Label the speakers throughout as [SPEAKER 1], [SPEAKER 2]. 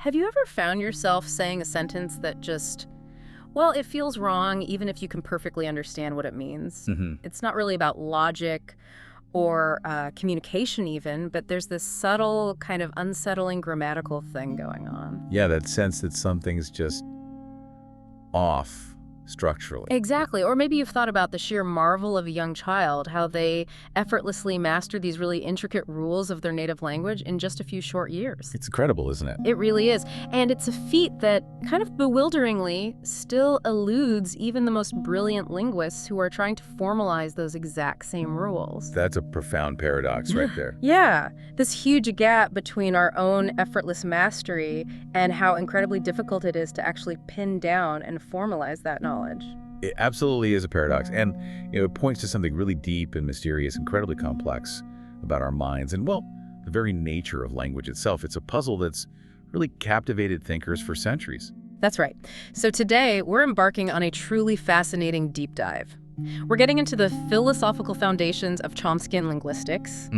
[SPEAKER 1] Have you ever found yourself saying a sentence that just, well, it feels wrong even if you can perfectly understand what it means? It's not really about logic or communication even, but there's this subtle, kind of unsettling grammatical thing going on.
[SPEAKER 2] Yeah, that sense that something's just off structurally.
[SPEAKER 1] Exactly. Or maybe you've thought about the sheer marvel of a young child, how they effortlessly master these really intricate rules of their native language in just a few short years.
[SPEAKER 2] It's incredible, isn't it?
[SPEAKER 1] It really is. And it's a feat that kind of bewilderingly still eludes even the most brilliant linguists who are trying to formalize those exact same rules.
[SPEAKER 2] That's a profound paradox right there.
[SPEAKER 1] Yeah, this huge gap between our own effortless mastery and how incredibly difficult it is to actually pin down and formalize that knowledge.
[SPEAKER 2] It absolutely is a paradox, and it points to something really deep and mysterious, incredibly complex about our minds and, well, the very nature of language itself. It's a puzzle that's really captivated thinkers for centuries.
[SPEAKER 1] That's right. So today, we're embarking on a truly fascinating deep dive. We're getting into the philosophical foundations of Chomskyan linguistics,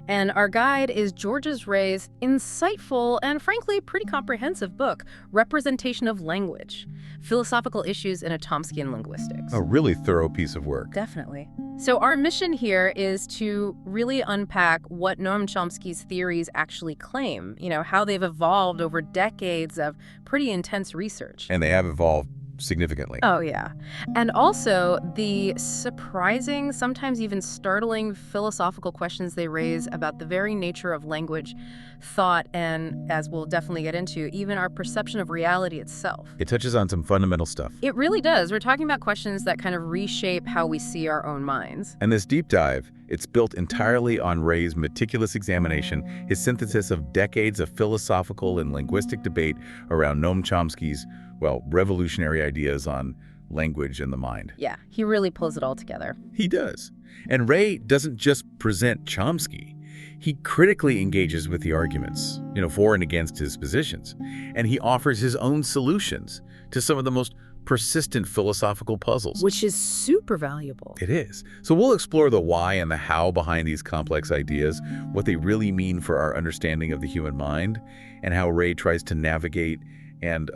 [SPEAKER 1] and our guide is Georges Ray's insightful and, frankly, pretty comprehensive book, Representation of Language: Philosophical Issues in a Chomskyan Linguistics.
[SPEAKER 2] A really thorough piece of work.
[SPEAKER 1] Definitely. So our mission here is to really unpack what Noam Chomsky's theories actually claim, how they've evolved over decades of pretty intense research.
[SPEAKER 2] And they have evolved significantly.
[SPEAKER 1] Oh, yeah. And also the surprising, sometimes even startling philosophical questions they raise about the very nature of language, thought, and, as we'll definitely get into, even our perception of reality itself.
[SPEAKER 2] It touches on some fundamental stuff.
[SPEAKER 1] It really does. We're talking about questions that kind of reshape how we see our own minds.
[SPEAKER 2] And this deep dive, it's built entirely on Ray's meticulous examination, his synthesis of decades of philosophical and linguistic debate around Noam Chomsky's, well, revolutionary ideas on language and the mind.
[SPEAKER 1] Yeah, he really pulls it all together.
[SPEAKER 2] He does. And Ray doesn't just present Chomsky. He critically engages with the arguments, for and against his positions. And he offers his own solutions to some of the most persistent philosophical puzzles.
[SPEAKER 1] Which is super valuable.
[SPEAKER 2] It is. So we'll explore the why and the how behind these complex ideas, what they really mean for our understanding of the human mind, and how Ray tries to navigate and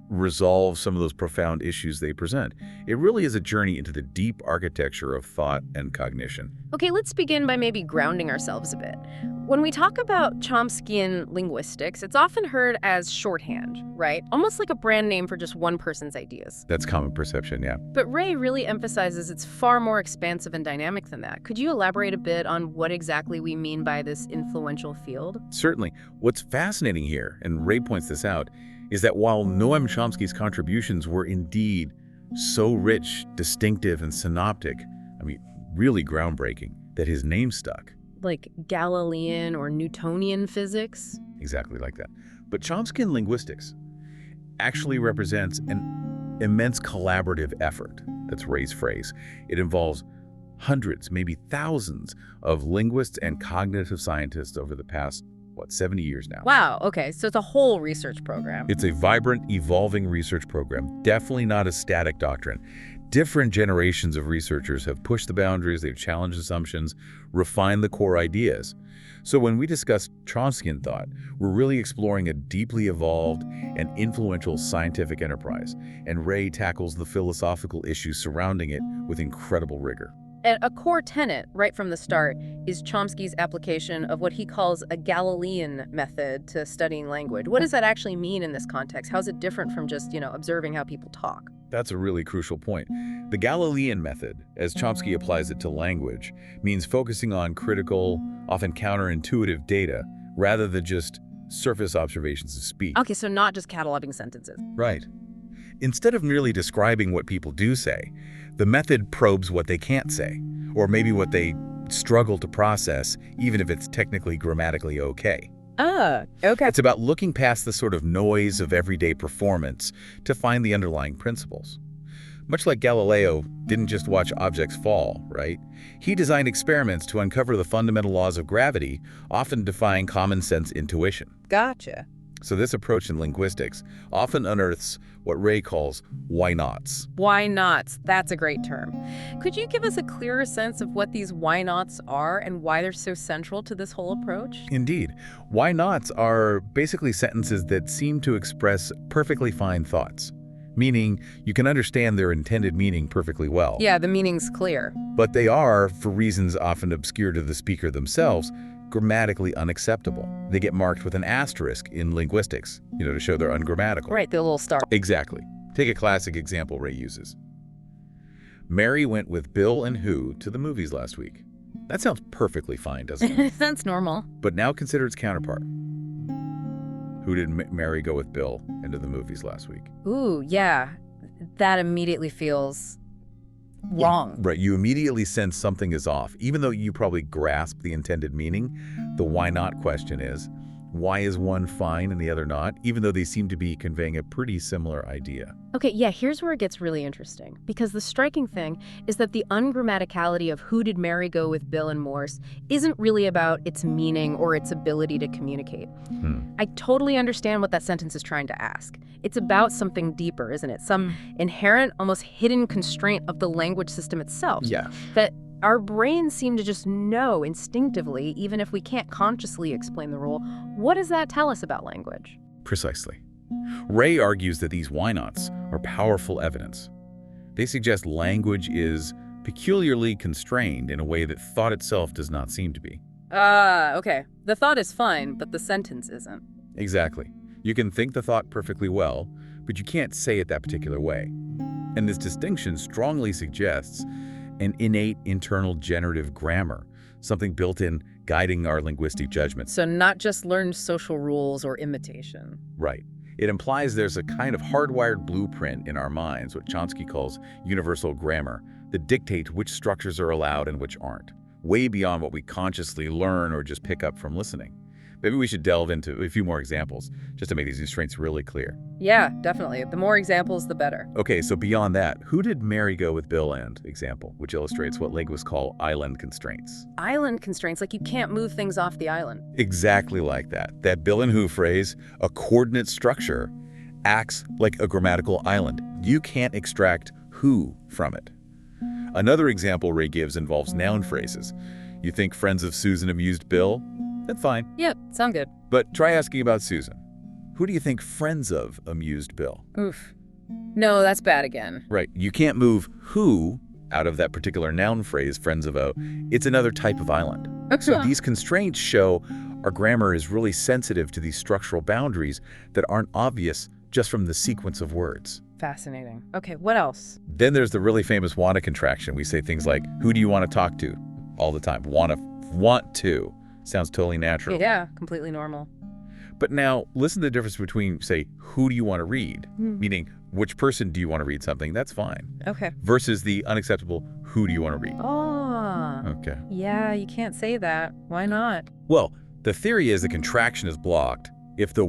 [SPEAKER 2] resolve some of those profound issues they present. It really is a journey into the deep architecture of thought and cognition.
[SPEAKER 1] Okay, let's begin by maybe grounding ourselves a bit. When we talk about Chomskyan linguistics, it's often heard as shorthand, right? Almost like a brand name for just one person's ideas.
[SPEAKER 2] That's common perception, yeah.
[SPEAKER 1] But Ray really emphasizes it's far more expansive and dynamic than that. Could you elaborate a bit on what exactly we mean by this influential field?
[SPEAKER 2] Certainly. What's fascinating here, and Ray points this out, is that while Noam Chomsky's contributions were indeed so rich, distinctive, and synoptic, really groundbreaking, that his name stuck.
[SPEAKER 1] Like Galilean or Newtonian physics?
[SPEAKER 2] Exactly like that. But Chomskyan linguistics actually represents an immense collaborative effort. That's Ray's phrase. It involves hundreds, maybe thousands of linguists and cognitive scientists over the past 70 years now.
[SPEAKER 1] Wow, okay, so it's a whole research program.
[SPEAKER 2] It's a vibrant, evolving research program, definitely not a static doctrine. Different generations of researchers have pushed the boundaries, they've challenged assumptions, refined the core ideas. So when we discuss Chomskyan thought, we're really exploring a deeply evolved and influential scientific enterprise, and Ray tackles the philosophical issues surrounding it with incredible rigor.
[SPEAKER 1] And a core tenet, right from the start, is Chomsky's application of what he calls a Galilean method to studying language. What does that actually mean in this context? How is it different from just, observing how people talk?
[SPEAKER 2] That's a really crucial point. The Galilean method, as Chomsky applies it to language, means focusing on critical, often counterintuitive data, rather than just surface observations of speech.
[SPEAKER 1] Okay, so not just cataloging sentences.
[SPEAKER 2] Right. Instead of merely describing what people do say, the method probes what they can't say, or maybe what they struggle to process, even if it's technically grammatically okay.
[SPEAKER 1] Okay.
[SPEAKER 2] It's about looking past the sort of noise of everyday performance to find the underlying principles. Much like Galileo didn't just watch objects fall, right? He designed experiments to uncover the fundamental laws of gravity, often defying common sense intuition.
[SPEAKER 1] Gotcha.
[SPEAKER 2] So this approach in linguistics often unearths what Ray calls WhyNots.
[SPEAKER 1] WhyNots, that's a great term. Could you give us a clearer sense of what these WhyNots are and why they're so central to this whole approach?
[SPEAKER 2] Indeed. WhyNots are basically sentences that seem to express perfectly fine thoughts, meaning you can understand their intended meaning perfectly well.
[SPEAKER 1] Yeah, the meaning's clear.
[SPEAKER 2] But they are, for reasons often obscure to the speaker themselves, grammatically unacceptable. They get marked with an asterisk in linguistics, to show they're ungrammatical.
[SPEAKER 1] Right, the little star.
[SPEAKER 2] Exactly. Take a classic example Ray uses. Mary went with Bill and who to the movies last week. That sounds perfectly fine, doesn't it?
[SPEAKER 1] That's normal.
[SPEAKER 2] But now consider its counterpart. Who did Mary go with Bill into the movies last week?
[SPEAKER 1] Ooh, yeah. That immediately feels wrong.
[SPEAKER 2] Right, you immediately sense something is off. Even though you probably grasp the intended meaning, the why not question is, why is one fine and the other not, even though they seem to be conveying a pretty similar idea?
[SPEAKER 1] Okay, yeah, here's where it gets really interesting. Because the striking thing is that the ungrammaticality of who did Mary go with Bill and Morse isn't really about its meaning or its ability to communicate. I totally understand what that sentence is trying to ask. It's about something deeper, isn't it? Some inherent, almost hidden constraint of the language system itself.
[SPEAKER 2] Yeah.
[SPEAKER 1] That our brains seem to just know instinctively, even if we can't consciously explain the rule. What does that tell us about language?
[SPEAKER 2] Precisely. Ray argues that these why-nots are powerful evidence. They suggest language is peculiarly constrained in a way that thought itself does not seem to be.
[SPEAKER 1] Okay. The thought is fine, but the sentence isn't.
[SPEAKER 2] Exactly. You can think the thought perfectly well, but you can't say it that particular way. And this distinction strongly suggests an innate internal generative grammar, something built in guiding our linguistic judgments.
[SPEAKER 1] So not just learned social rules or imitation.
[SPEAKER 2] Right. It implies there's a kind of hardwired blueprint in our minds, what Chomsky calls universal grammar, that dictates which structures are allowed and which aren't, way beyond what we consciously learn or just pick up from listening. Maybe we should delve into a few more examples just to make these constraints really clear.
[SPEAKER 1] Yeah, definitely. The more examples, the better.
[SPEAKER 2] Okay, so beyond that, who did Mary go with Bill and example, which illustrates what linguists call island constraints?
[SPEAKER 1] Island constraints, like you can't move things off the island.
[SPEAKER 2] Exactly like that. That Bill and who phrase, a coordinate structure, acts like a grammatical island. You can't extract who from it. Another example Ray gives involves noun phrases. You think friends of Susan amused Bill? That's fine.
[SPEAKER 1] Yep, sound good.
[SPEAKER 2] But try asking about Susan. Who do you think friends of amused Bill?
[SPEAKER 1] Oof. No, that's bad again.
[SPEAKER 2] Right. You can't move who out of that particular noun phrase, friends of O. It's another type of island. So these constraints show our grammar is really sensitive to these structural boundaries that aren't obvious just from the sequence of words.
[SPEAKER 1] Fascinating. Okay, what else?
[SPEAKER 2] Then there's the really famous wanna contraction. We say things like, who do you want to talk to? All the time. Want to. Sounds totally natural.
[SPEAKER 1] Yeah, completely normal.
[SPEAKER 2] But now, listen to the difference between, say, who do you want to read? Meaning, which person do you want to read something? That's fine.
[SPEAKER 1] Okay.
[SPEAKER 2] Versus the unacceptable, who do you want to read?
[SPEAKER 1] Oh.
[SPEAKER 2] Okay.
[SPEAKER 1] Yeah, you can't say that. Why not?
[SPEAKER 2] Well, the theory is the contraction is blocked if the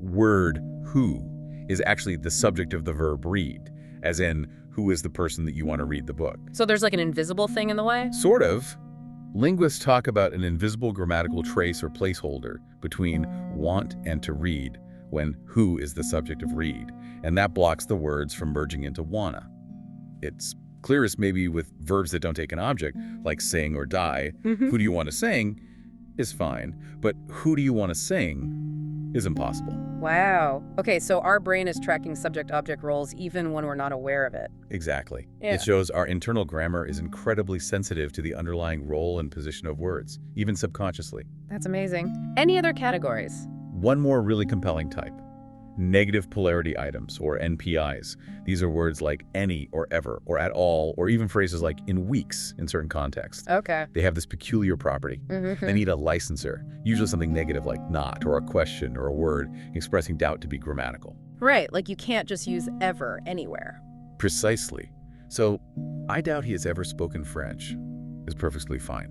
[SPEAKER 2] word who is actually the subject of the verb read, as in, who is the person that you want to read the book?
[SPEAKER 1] So there's like an invisible thing in the way?
[SPEAKER 2] Sort of. Linguists talk about an invisible grammatical trace or placeholder between want and to read when who is the subject of read, and that blocks the words from merging into wanna. It's clearest maybe with verbs that don't take an object, like sing or die. Who do you want to sing is fine, but who do you want to sing is impossible.
[SPEAKER 1] Wow. Okay, so our brain is tracking subject-object roles even when we're not aware of it.
[SPEAKER 2] Exactly.
[SPEAKER 1] Yeah.
[SPEAKER 2] It shows our internal grammar is incredibly sensitive to the underlying role and position of words, even subconsciously.
[SPEAKER 1] That's amazing. Any other categories?
[SPEAKER 2] One more really compelling type. Negative polarity items, or NPIs. These are words like any or ever or at all, or even phrases like in weeks in certain contexts.
[SPEAKER 1] Okay.
[SPEAKER 2] They have this peculiar property. They need a licensor, usually something negative like not, or a question, or a word, expressing doubt to be grammatical.
[SPEAKER 1] Right, like you can't just use ever anywhere.
[SPEAKER 2] Precisely. So, I doubt he has ever spoken French is perfectly fine.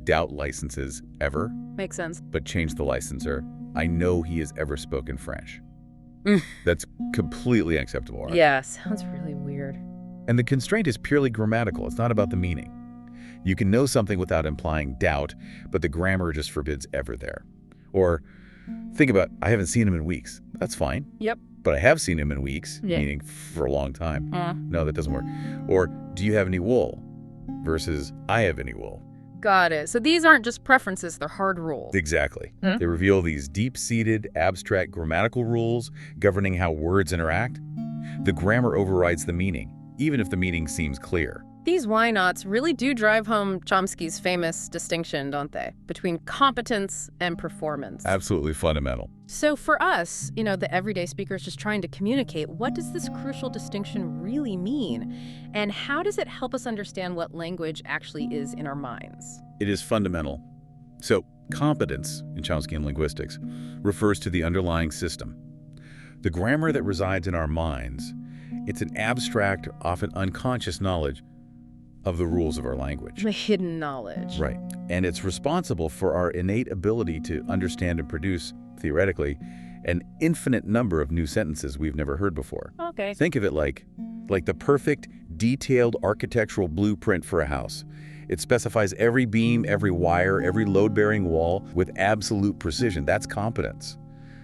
[SPEAKER 2] Doubt licenses ever,
[SPEAKER 1] Makes sense.
[SPEAKER 2] but change the licensor. I know he has ever spoken French. That's completely unacceptable, right?
[SPEAKER 1] Yeah, sounds really weird.
[SPEAKER 2] And the constraint is purely grammatical. It's not about the meaning. You can know something without implying doubt, but the grammar just forbids ever there. Or Think about, I haven't seen him in weeks. That's fine.
[SPEAKER 1] Yep.
[SPEAKER 2] But I have seen him in weeks,
[SPEAKER 1] Yeah.
[SPEAKER 2] meaning for a long time. No, that doesn't work. Or, do you have any wool? Versus, I have any wool.
[SPEAKER 1] Got it. So these aren't just preferences, they're hard rules.
[SPEAKER 2] Exactly. They reveal these deep-seated, abstract grammatical rules governing how words interact. The grammar overrides the meaning, even if the meaning seems clear.
[SPEAKER 1] These WhyNots really do drive home Chomsky's famous distinction, don't they, between competence and performance.
[SPEAKER 2] Absolutely fundamental.
[SPEAKER 1] So for us, the everyday speakers just trying to communicate, what does this crucial distinction really mean? And how does it help us understand what language actually is in our minds?
[SPEAKER 2] It is fundamental. So, competence, in Chomskyan Linguistics, refers to the underlying system. The grammar that resides in our minds, it's an abstract, often unconscious knowledge of the rules of our language.
[SPEAKER 1] The hidden knowledge.
[SPEAKER 2] Right. And it's responsible for our innate ability to understand and produce, theoretically, an infinite number of new sentences we've never heard before.
[SPEAKER 1] Okay.
[SPEAKER 2] Think of it like the perfect, detailed architectural blueprint for a house. It specifies every beam, every wire, every load-bearing wall with absolute precision. That's competence.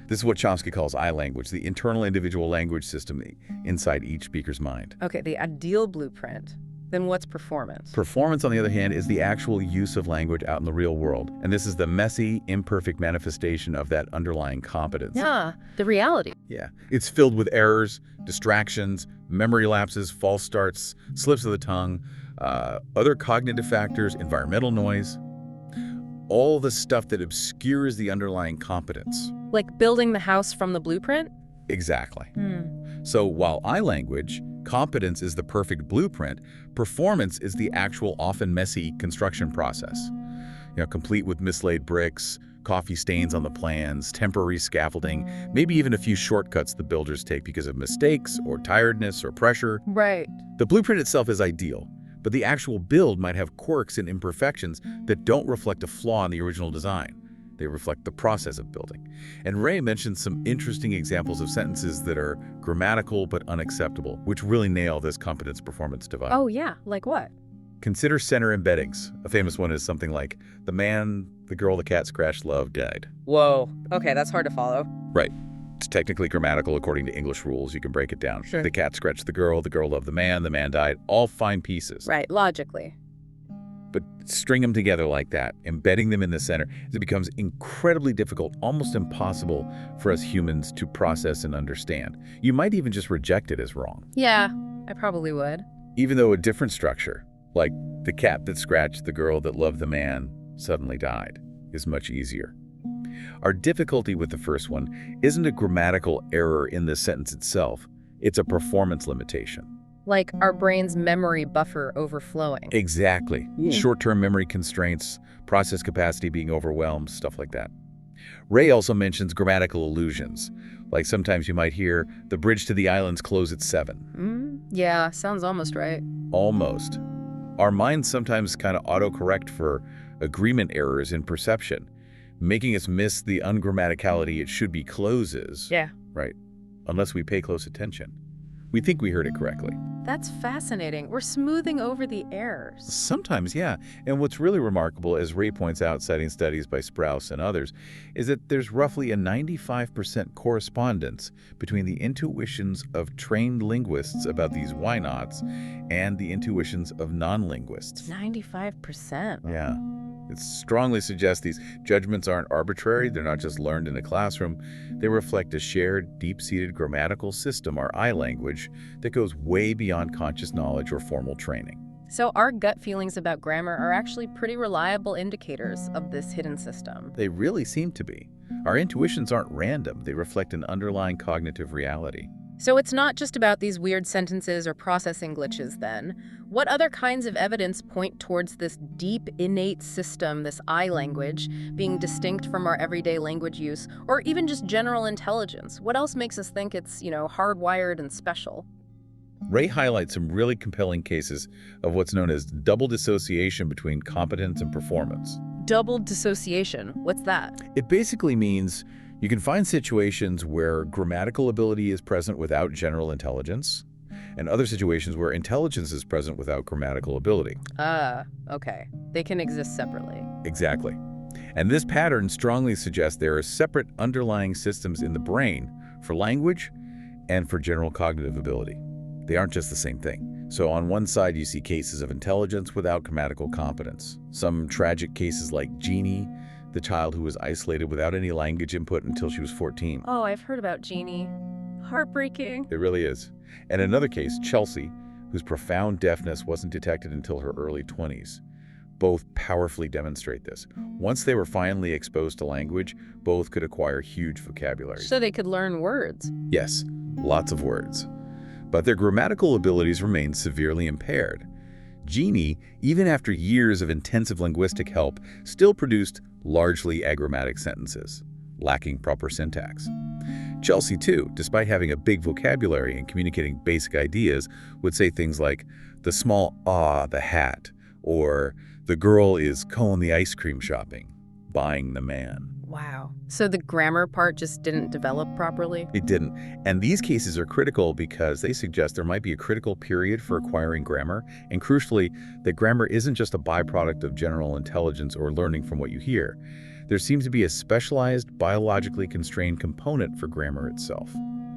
[SPEAKER 2] This is what Chomsky calls I language, the internal individual language system inside each speaker's mind.
[SPEAKER 1] Okay, the ideal blueprint. Then what's performance?
[SPEAKER 2] Performance, on the other hand, is the actual use of language out in the real world. And this is the messy, imperfect manifestation of that underlying competence.
[SPEAKER 1] Yeah, the reality.
[SPEAKER 2] Yeah. It's filled with errors, distractions, memory lapses, false starts, slips of the tongue, other cognitive factors, environmental noise. All the stuff that obscures the underlying competence.
[SPEAKER 1] Like building the house from the blueprint?
[SPEAKER 2] Exactly. So while I language, competence is the perfect blueprint, performance is the actual, often messy construction process. Complete with mislaid bricks, coffee stains on the plans, temporary scaffolding, maybe even a few shortcuts the builders take because of mistakes or tiredness or pressure.
[SPEAKER 1] Right.
[SPEAKER 2] The blueprint itself is ideal, but the actual build might have quirks and imperfections that don't reflect a flaw in the original design. They reflect the process of building. And Ray mentioned some interesting examples of sentences that are grammatical but unacceptable, which really nail this competence-performance divide.
[SPEAKER 1] Oh, yeah. Like what?
[SPEAKER 2] Consider center embeddings. A famous one is something like, the man, the girl, the cat scratched love died.
[SPEAKER 1] Whoa. Okay, that's hard to follow.
[SPEAKER 2] Right. It's technically grammatical according to English rules. You can break it down.
[SPEAKER 1] Sure.
[SPEAKER 2] The cat scratched the girl loved the man died. All fine pieces.
[SPEAKER 1] Right, logically.
[SPEAKER 2] But string them together like that, embedding them in the center, it becomes incredibly difficult, almost impossible for us humans to process and understand. You might even just reject it as wrong.
[SPEAKER 1] Yeah, I probably would.
[SPEAKER 2] Even though a different structure, like the cat that scratched the girl that loved the man suddenly died, is much easier. Our difficulty with the first one isn't a grammatical error in the sentence itself, it's a performance limitation.
[SPEAKER 1] Like our brain's memory buffer overflowing.
[SPEAKER 2] Exactly. Short-term memory constraints, process capacity being overwhelmed, stuff like that. Ray also mentions grammatical illusions. Like sometimes you might hear, the bridge to the islands close at 7.
[SPEAKER 1] Yeah, sounds almost right.
[SPEAKER 2] Almost. Our minds sometimes kind of autocorrect for agreement errors in perception, making us miss the ungrammaticality it should be closes.
[SPEAKER 1] Yeah.
[SPEAKER 2] Right. Unless we pay close attention. We think we heard it correctly.
[SPEAKER 1] That's fascinating. We're smoothing over the errors.
[SPEAKER 2] Sometimes, yeah. And what's really remarkable, as Ray points out, citing studies by Sprouse and others, is that there's roughly a 95% correspondence between the intuitions of trained linguists about these WhyNots and the intuitions of non-linguists.
[SPEAKER 1] 95%.
[SPEAKER 2] Yeah. It strongly suggests these judgments aren't arbitrary, they're not just learned in a classroom. They reflect a shared, deep-seated grammatical system, our I language, that goes way beyond conscious knowledge or formal training.
[SPEAKER 1] So our gut feelings about grammar are actually pretty reliable indicators of this hidden system.
[SPEAKER 2] They really seem to be. Our intuitions aren't random, they reflect an underlying cognitive reality.
[SPEAKER 1] So it's not just about these weird sentences or processing glitches then. What other kinds of evidence point towards this deep, innate system, this I language, being distinct from our everyday language use, or even just general intelligence? What else makes us think it's, hardwired and special?
[SPEAKER 2] Ray highlights some really compelling cases of what's known as double dissociation between competence and performance.
[SPEAKER 1] Double dissociation, what's that?
[SPEAKER 2] It basically means you can find situations where grammatical ability is present without general intelligence, and other situations where intelligence is present without grammatical ability.
[SPEAKER 1] Okay. They can exist separately.
[SPEAKER 2] Exactly. And this pattern strongly suggests there are separate underlying systems in the brain for language and for general cognitive ability. They aren't just the same thing. So on one side, you see cases of intelligence without grammatical competence. Some tragic cases like Jeannie, the child who was isolated without any language input until she was 14.
[SPEAKER 1] Oh, I've heard about Jeannie. Heartbreaking.
[SPEAKER 2] It really is. And another case, Chelsea, whose profound deafness wasn't detected until her early 20s. Both powerfully demonstrate this. Once they were finally exposed to language, both could acquire huge vocabularies.
[SPEAKER 1] So they could learn words.
[SPEAKER 2] Yes, lots of words. But their grammatical abilities remained severely impaired. Jeannie, even after years of intensive linguistic help, still produced largely agrammatic sentences, lacking proper syntax. Chelsea, too, despite having a big vocabulary and communicating basic ideas, would say things like, "the small the hat," or "the girl is going the ice cream shopping, buying the man."
[SPEAKER 1] Wow. So the grammar part just didn't develop properly?
[SPEAKER 2] It didn't. And these cases are critical because they suggest there might be a critical period for acquiring grammar, and crucially, that grammar isn't just a byproduct of general intelligence or learning from what you hear. There seems to be a specialized, biologically constrained component for grammar itself.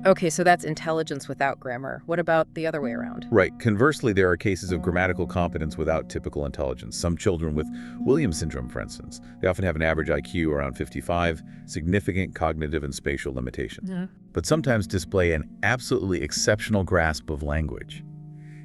[SPEAKER 1] Okay, so that's intelligence without grammar. What about the other way around?
[SPEAKER 2] Right. Conversely, there are cases of grammatical competence without typical intelligence. Some children with Williams syndrome, for instance, they often have an average IQ around 55, significant cognitive and spatial limitations, but sometimes display an absolutely exceptional grasp of language.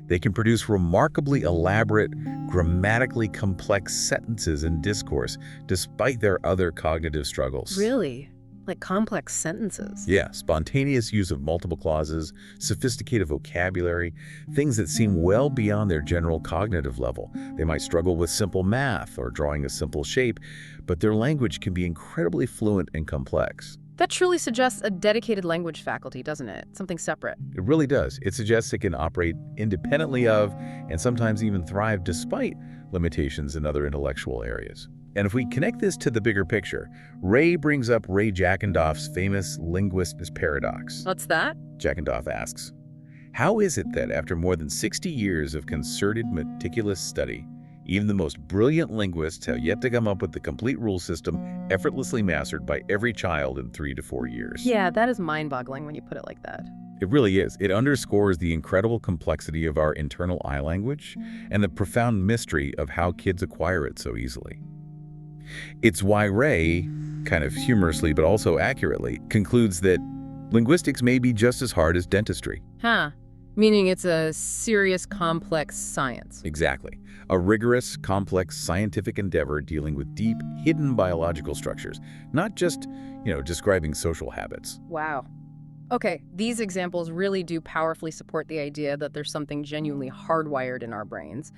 [SPEAKER 2] They can produce remarkably elaborate, grammatically complex sentences and discourse, despite their other cognitive struggles.
[SPEAKER 1] Really? Like complex sentences?
[SPEAKER 2] Yeah, spontaneous use of multiple clauses, sophisticated vocabulary, things that seem well beyond their general cognitive level. They might struggle with simple math or drawing a simple shape, but their language can be incredibly fluent and complex.
[SPEAKER 1] That truly suggests a dedicated language faculty, doesn't it? Something separate.
[SPEAKER 2] It really does. It suggests it can operate independently of and sometimes even thrive despite limitations in other intellectual areas. And if we connect this to the bigger picture, Ray brings up Ray Jackendoff's famous linguist's paradox.
[SPEAKER 1] What's that?
[SPEAKER 2] Jackendoff asks, how is it that after more than 60 years of concerted, meticulous study, even the most brilliant linguists have yet to come up with the complete rule system effortlessly mastered by every child in 3 to 4 years?
[SPEAKER 1] Yeah, that is mind-boggling when you put it like that.
[SPEAKER 2] It really is. It underscores the incredible complexity of our internal I language and the profound mystery of how kids acquire it so easily. It's why Ray, kind of humorously but also accurately, concludes that linguistics may be just as hard as dentistry.
[SPEAKER 1] Meaning it's a serious, complex science.
[SPEAKER 2] Exactly. A rigorous, complex scientific endeavor dealing with deep, hidden biological structures, not just, describing social habits.
[SPEAKER 1] Wow. Okay, these examples really do powerfully support the idea that there's something genuinely hardwired in our brains.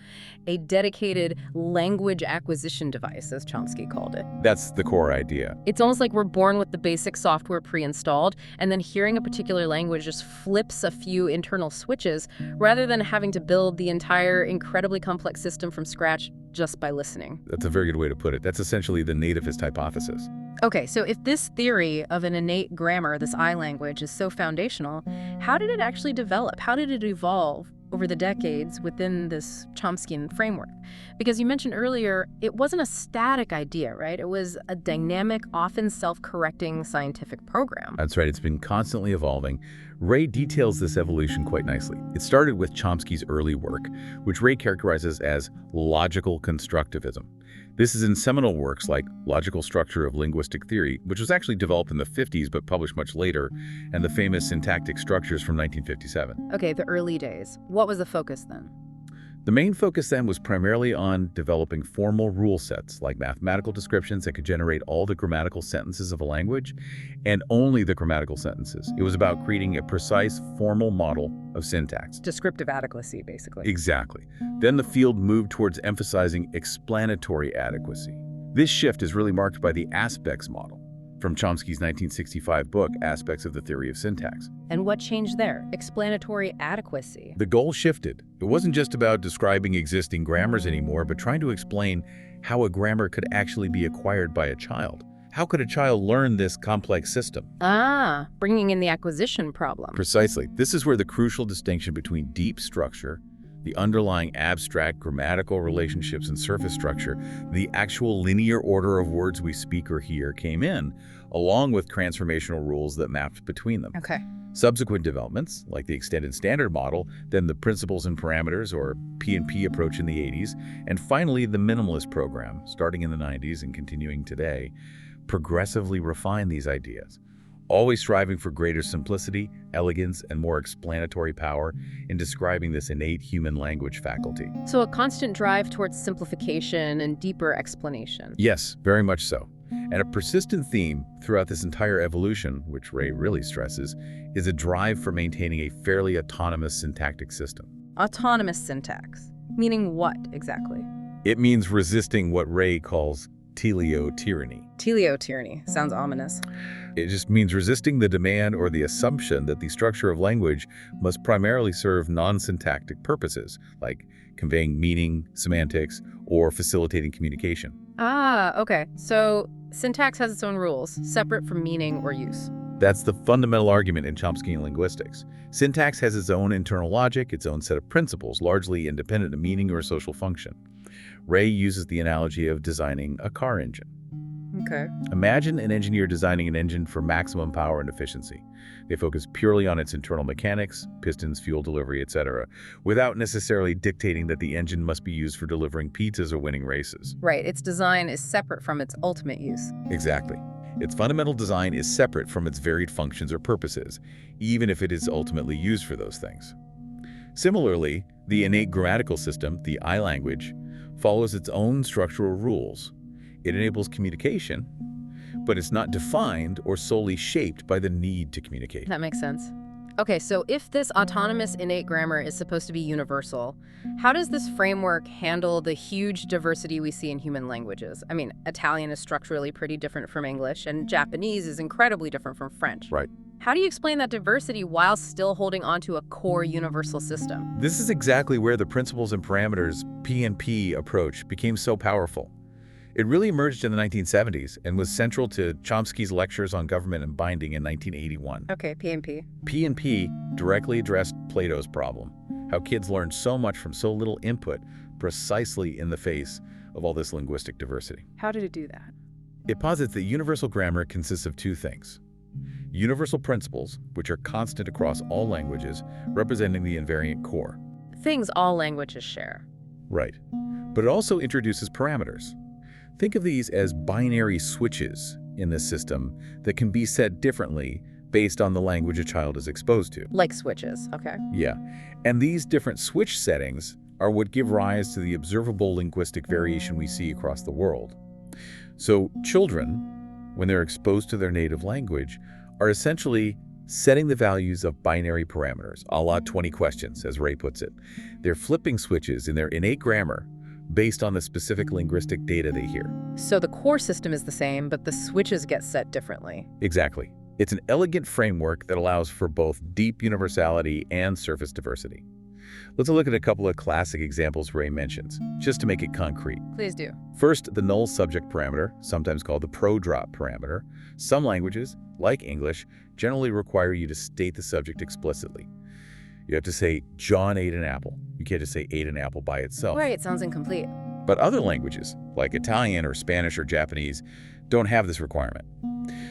[SPEAKER 1] A dedicated language acquisition device, as Chomsky called it.
[SPEAKER 2] That's the core idea.
[SPEAKER 1] It's almost like we're born with the basic software pre-installed, and then hearing a particular language just flips a few internal switches, rather than having to build the entire incredibly complex system from scratch just by listening.
[SPEAKER 2] That's a very good way to put it. That's essentially the nativist hypothesis.
[SPEAKER 1] Okay, so if this theory of an innate grammar, this I language, is so foundational, how did it actually develop? How did it evolve over the decades within this Chomskyan framework? Because you mentioned earlier, it wasn't a static idea, right? It was a dynamic, often self-correcting scientific program.
[SPEAKER 2] That's right. It's been constantly evolving. Ray details this evolution quite nicely. It started with Chomsky's early work, which Ray characterizes as logical constructivism. This is in seminal works like Logical Structure of Linguistic Theory, which was actually developed in the 50s but published much later, and the famous Syntactic Structures from 1957.
[SPEAKER 1] Okay, the early days. What was the focus then?
[SPEAKER 2] The main focus then was primarily on developing formal rule sets, like mathematical descriptions that could generate all the grammatical sentences of a language, and only the grammatical sentences. It was about creating a precise, formal model of syntax.
[SPEAKER 1] Descriptive adequacy, basically.
[SPEAKER 2] Exactly. Then the field moved towards emphasizing explanatory adequacy. This shift is really marked by the aspects model from Chomsky's 1965 book, Aspects of the Theory of Syntax.
[SPEAKER 1] And what changed there? Explanatory adequacy.
[SPEAKER 2] The goal shifted. It wasn't just about describing existing grammars anymore, but trying to explain how a grammar could actually be acquired by a child. How could a child learn this complex system?
[SPEAKER 1] Bringing in the acquisition problem.
[SPEAKER 2] Precisely. This is where the crucial distinction between deep structure, the underlying abstract grammatical relationships and surface structure, the actual linear order of words we speak or hear came in, along with transformational rules that mapped between them.
[SPEAKER 1] Okay.
[SPEAKER 2] Subsequent developments, like the extended standard model, then the principles and parameters, or P&P approach in the 80s, and finally the minimalist program, starting in the 90s and continuing today, progressively refine these ideas, always striving for greater simplicity, elegance, and more explanatory power in describing this innate human language faculty.
[SPEAKER 1] So a constant drive towards simplification and deeper explanation.
[SPEAKER 2] Yes, very much so. And a persistent theme throughout this entire evolution, which Ray really stresses, is a drive for maintaining a fairly autonomous syntactic system.
[SPEAKER 1] Autonomous syntax. Meaning what, exactly?
[SPEAKER 2] It means resisting what Ray calls teleotyranny.
[SPEAKER 1] Teleotyranny. Sounds ominous.
[SPEAKER 2] It just means resisting the demand or the assumption that the structure of language must primarily serve non-syntactic purposes, like conveying meaning, semantics, or facilitating communication.
[SPEAKER 1] Ah, okay. So syntax has its own rules, separate from meaning or use.
[SPEAKER 2] That's the fundamental argument in Chomskyan linguistics. Syntax has its own internal logic, its own set of principles, largely independent of meaning or social function. Ray uses the analogy of designing a car engine.
[SPEAKER 1] Okay.
[SPEAKER 2] Imagine an engineer designing an engine for maximum power and efficiency. They focus purely on its internal mechanics, pistons, fuel delivery, etc., without necessarily dictating that the engine must be used for delivering pizzas or winning races.
[SPEAKER 1] Right. Its design is separate from its ultimate use.
[SPEAKER 2] Exactly. Its fundamental design is separate from its varied functions or purposes, even if it is ultimately used for those things. Similarly, the innate grammatical system, the I language, follows its own structural rules. It enables communication, but it's not defined or solely shaped by the need to communicate.
[SPEAKER 1] That makes sense. Okay, so if this autonomous innate grammar is supposed to be universal, how does this framework handle the huge diversity we see in human languages? I mean, Italian is structurally pretty different from English, and Japanese is incredibly different from French.
[SPEAKER 2] Right.
[SPEAKER 1] How do you explain that diversity while still holding onto a core universal system?
[SPEAKER 2] This is exactly where the principles and parameters P&P approach became so powerful. It really emerged in the 1970s and was central to Chomsky's lectures on government and binding in 1981.
[SPEAKER 1] Okay, P&P.
[SPEAKER 2] P&P directly addressed Plato's problem, how kids learn so much from so little input precisely in the face of all this linguistic diversity.
[SPEAKER 1] How did it do that?
[SPEAKER 2] It posits that universal grammar consists of two things. Universal principles, which are constant across all languages, representing the invariant core.
[SPEAKER 1] Things all languages share.
[SPEAKER 2] Right. But it also introduces parameters. Think of these as binary switches in this system that can be set differently based on the language a child is exposed to.
[SPEAKER 1] Like switches, okay.
[SPEAKER 2] Yeah. And these different switch settings are what give rise to the observable linguistic variation we see across the world. So children, when they're exposed to their native language, are essentially setting the values of binary parameters, a la 20 questions, as Ray puts it. They're flipping switches in their innate grammar based on the specific linguistic data they hear.
[SPEAKER 1] So the core system is the same, but the switches get set differently.
[SPEAKER 2] Exactly. It's an elegant framework that allows for both deep universality and surface diversity. Let's look at a couple of classic examples Ray mentions, just to make it concrete.
[SPEAKER 1] Please do.
[SPEAKER 2] First, the null subject parameter, sometimes called the pro-drop parameter. Some languages, like English, generally require you to state the subject explicitly. You have to say, John ate an apple. You can't just say ate an apple by itself.
[SPEAKER 1] Right, it sounds incomplete.
[SPEAKER 2] But other languages, like Italian or Spanish or Japanese, don't have this requirement.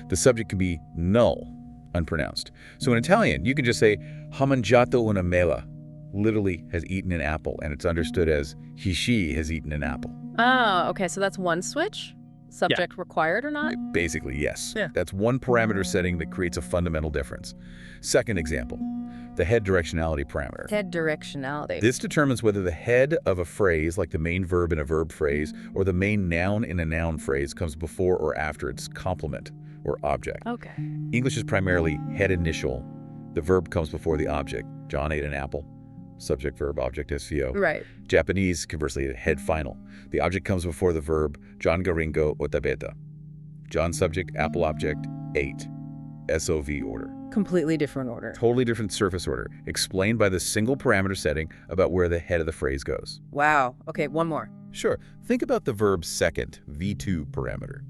[SPEAKER 2] The subject can be null, unpronounced. So in Italian, you can just say, ha mangiato una mela, literally has eaten an apple, and it's understood as she has eaten an apple.
[SPEAKER 1] Oh, okay, so that's one switch? Subject required or not?
[SPEAKER 2] Basically, yes.
[SPEAKER 1] Yeah.
[SPEAKER 2] That's one parameter setting that creates a fundamental difference. Second example, the head directionality parameter.
[SPEAKER 1] Head directionality.
[SPEAKER 2] This determines whether the head of a phrase, like the main verb in a verb phrase, or the main noun in a noun phrase, comes before or after its complement or object.
[SPEAKER 1] Okay.
[SPEAKER 2] English is primarily head initial. The verb comes before the object. John ate an apple. Subject, verb, object, SVO.
[SPEAKER 1] Right.
[SPEAKER 2] Japanese, conversely, head final. The object comes before the verb. John garingo otabeta. John subject, apple object, ate. SOV order.
[SPEAKER 1] Completely different order.
[SPEAKER 2] Totally different surface order, explained by the single parameter setting about where the head of the phrase goes.
[SPEAKER 1] Wow. Okay, one more.
[SPEAKER 2] Sure. Think about the verb second, V2 parameter.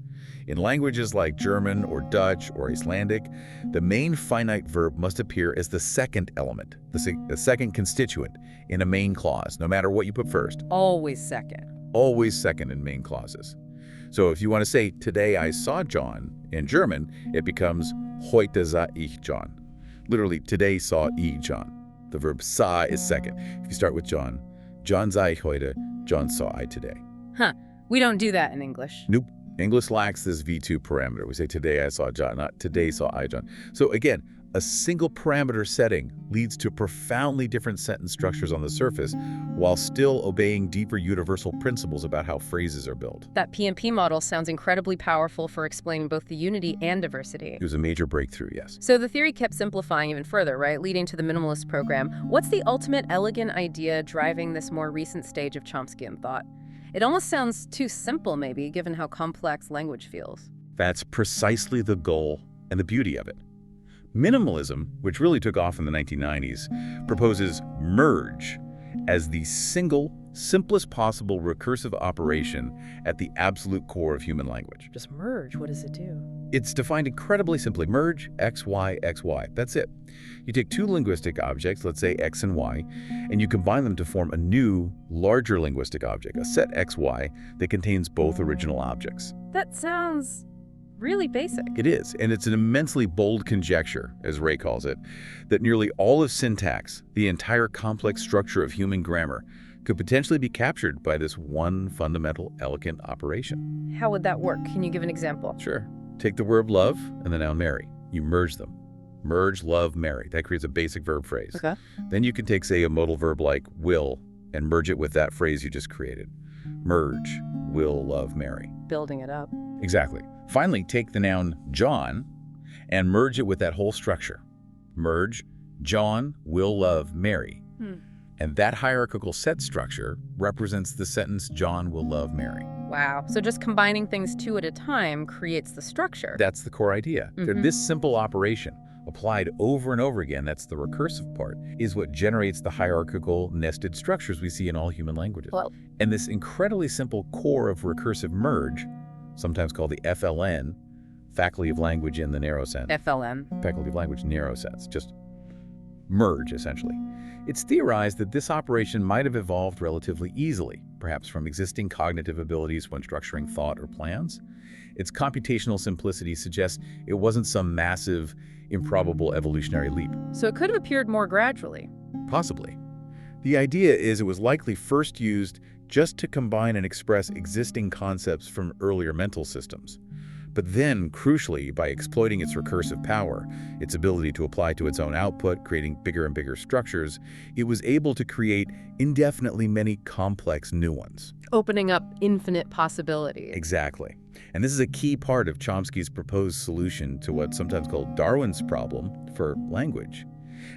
[SPEAKER 2] In languages like German or Dutch or Icelandic, the main finite verb must appear as the second element, the second constituent in a main clause, no matter what you put first.
[SPEAKER 1] Always second.
[SPEAKER 2] Always second in main clauses. So if you want to say, today I saw John, in German, it becomes heute sah ich John. Literally, today saw ich John. The verb sah is second. If you start with John, John sah ich heute, John saw I today.
[SPEAKER 1] Huh. We don't do that in English.
[SPEAKER 2] Nope. English lacks this V2 parameter. We say, today I saw John, not today saw I John. So again, a single parameter setting leads to profoundly different sentence structures on the surface while still obeying deeper universal principles about how phrases are built.
[SPEAKER 1] That PMP model sounds incredibly powerful for explaining both the unity and diversity.
[SPEAKER 2] It was a major breakthrough, yes.
[SPEAKER 1] So the theory kept simplifying even further, right, leading to the minimalist program. What's the ultimate elegant idea driving this more recent stage of Chomskyan thought? It almost sounds too simple, maybe, given how complex language feels.
[SPEAKER 2] That's precisely the goal and the beauty of it. Minimalism, which really took off in the 1990s, proposes merge as the single, simplest possible recursive operation at the absolute core of human language.
[SPEAKER 1] Just merge, what does it do?
[SPEAKER 2] It's defined incredibly simply. Merge x, y, x, y. That's it. You take two linguistic objects, let's say x and y, and you combine them to form a new, larger linguistic object, a set xy, that contains both original objects.
[SPEAKER 1] That sounds really basic.
[SPEAKER 2] It is, and it's an immensely bold conjecture, as Ray calls it, that nearly all of syntax, the entire complex structure of human grammar, could potentially be captured by this one fundamental, elegant operation.
[SPEAKER 1] How would that work? Can you give an example?
[SPEAKER 2] Sure. Take the verb love and the noun marry. You merge them. Merge, love, marry. That creates a basic verb phrase.
[SPEAKER 1] Okay.
[SPEAKER 2] Then you can take, say, a modal verb like will and merge it with that phrase you just created. Merge, will, love, marry.
[SPEAKER 1] Building it up.
[SPEAKER 2] Exactly. Finally, take the noun John and merge it with that whole structure. Merge, John, will, love, marry. And that hierarchical set structure represents the sentence John will love Mary.
[SPEAKER 1] Wow. So just combining things two at a time creates the structure.
[SPEAKER 2] That's the core idea. This simple operation, applied over and over again, that's the recursive part, is what generates the hierarchical nested structures we see in all human languages.
[SPEAKER 1] Well,
[SPEAKER 2] and this incredibly simple core of recursive merge, sometimes called the FLN, Faculty of Language in the narrow sense.
[SPEAKER 1] FLN.
[SPEAKER 2] Faculty of Language narrow sense, just merge, essentially. It's theorized that this operation might have evolved relatively easily, perhaps from existing cognitive abilities when structuring thought or plans. Its computational simplicity suggests it wasn't some massive, improbable evolutionary leap.
[SPEAKER 1] So it could have appeared more gradually.
[SPEAKER 2] Possibly. The idea is it was likely first used just to combine and express existing concepts from earlier mental systems. But then, crucially, by exploiting its recursive power, its ability to apply to its own output, creating bigger and bigger structures, it was able to create indefinitely many complex new ones.
[SPEAKER 1] Opening up infinite possibilities.
[SPEAKER 2] Exactly. And this is a key part of Chomsky's proposed solution to what's sometimes called Darwin's problem for language.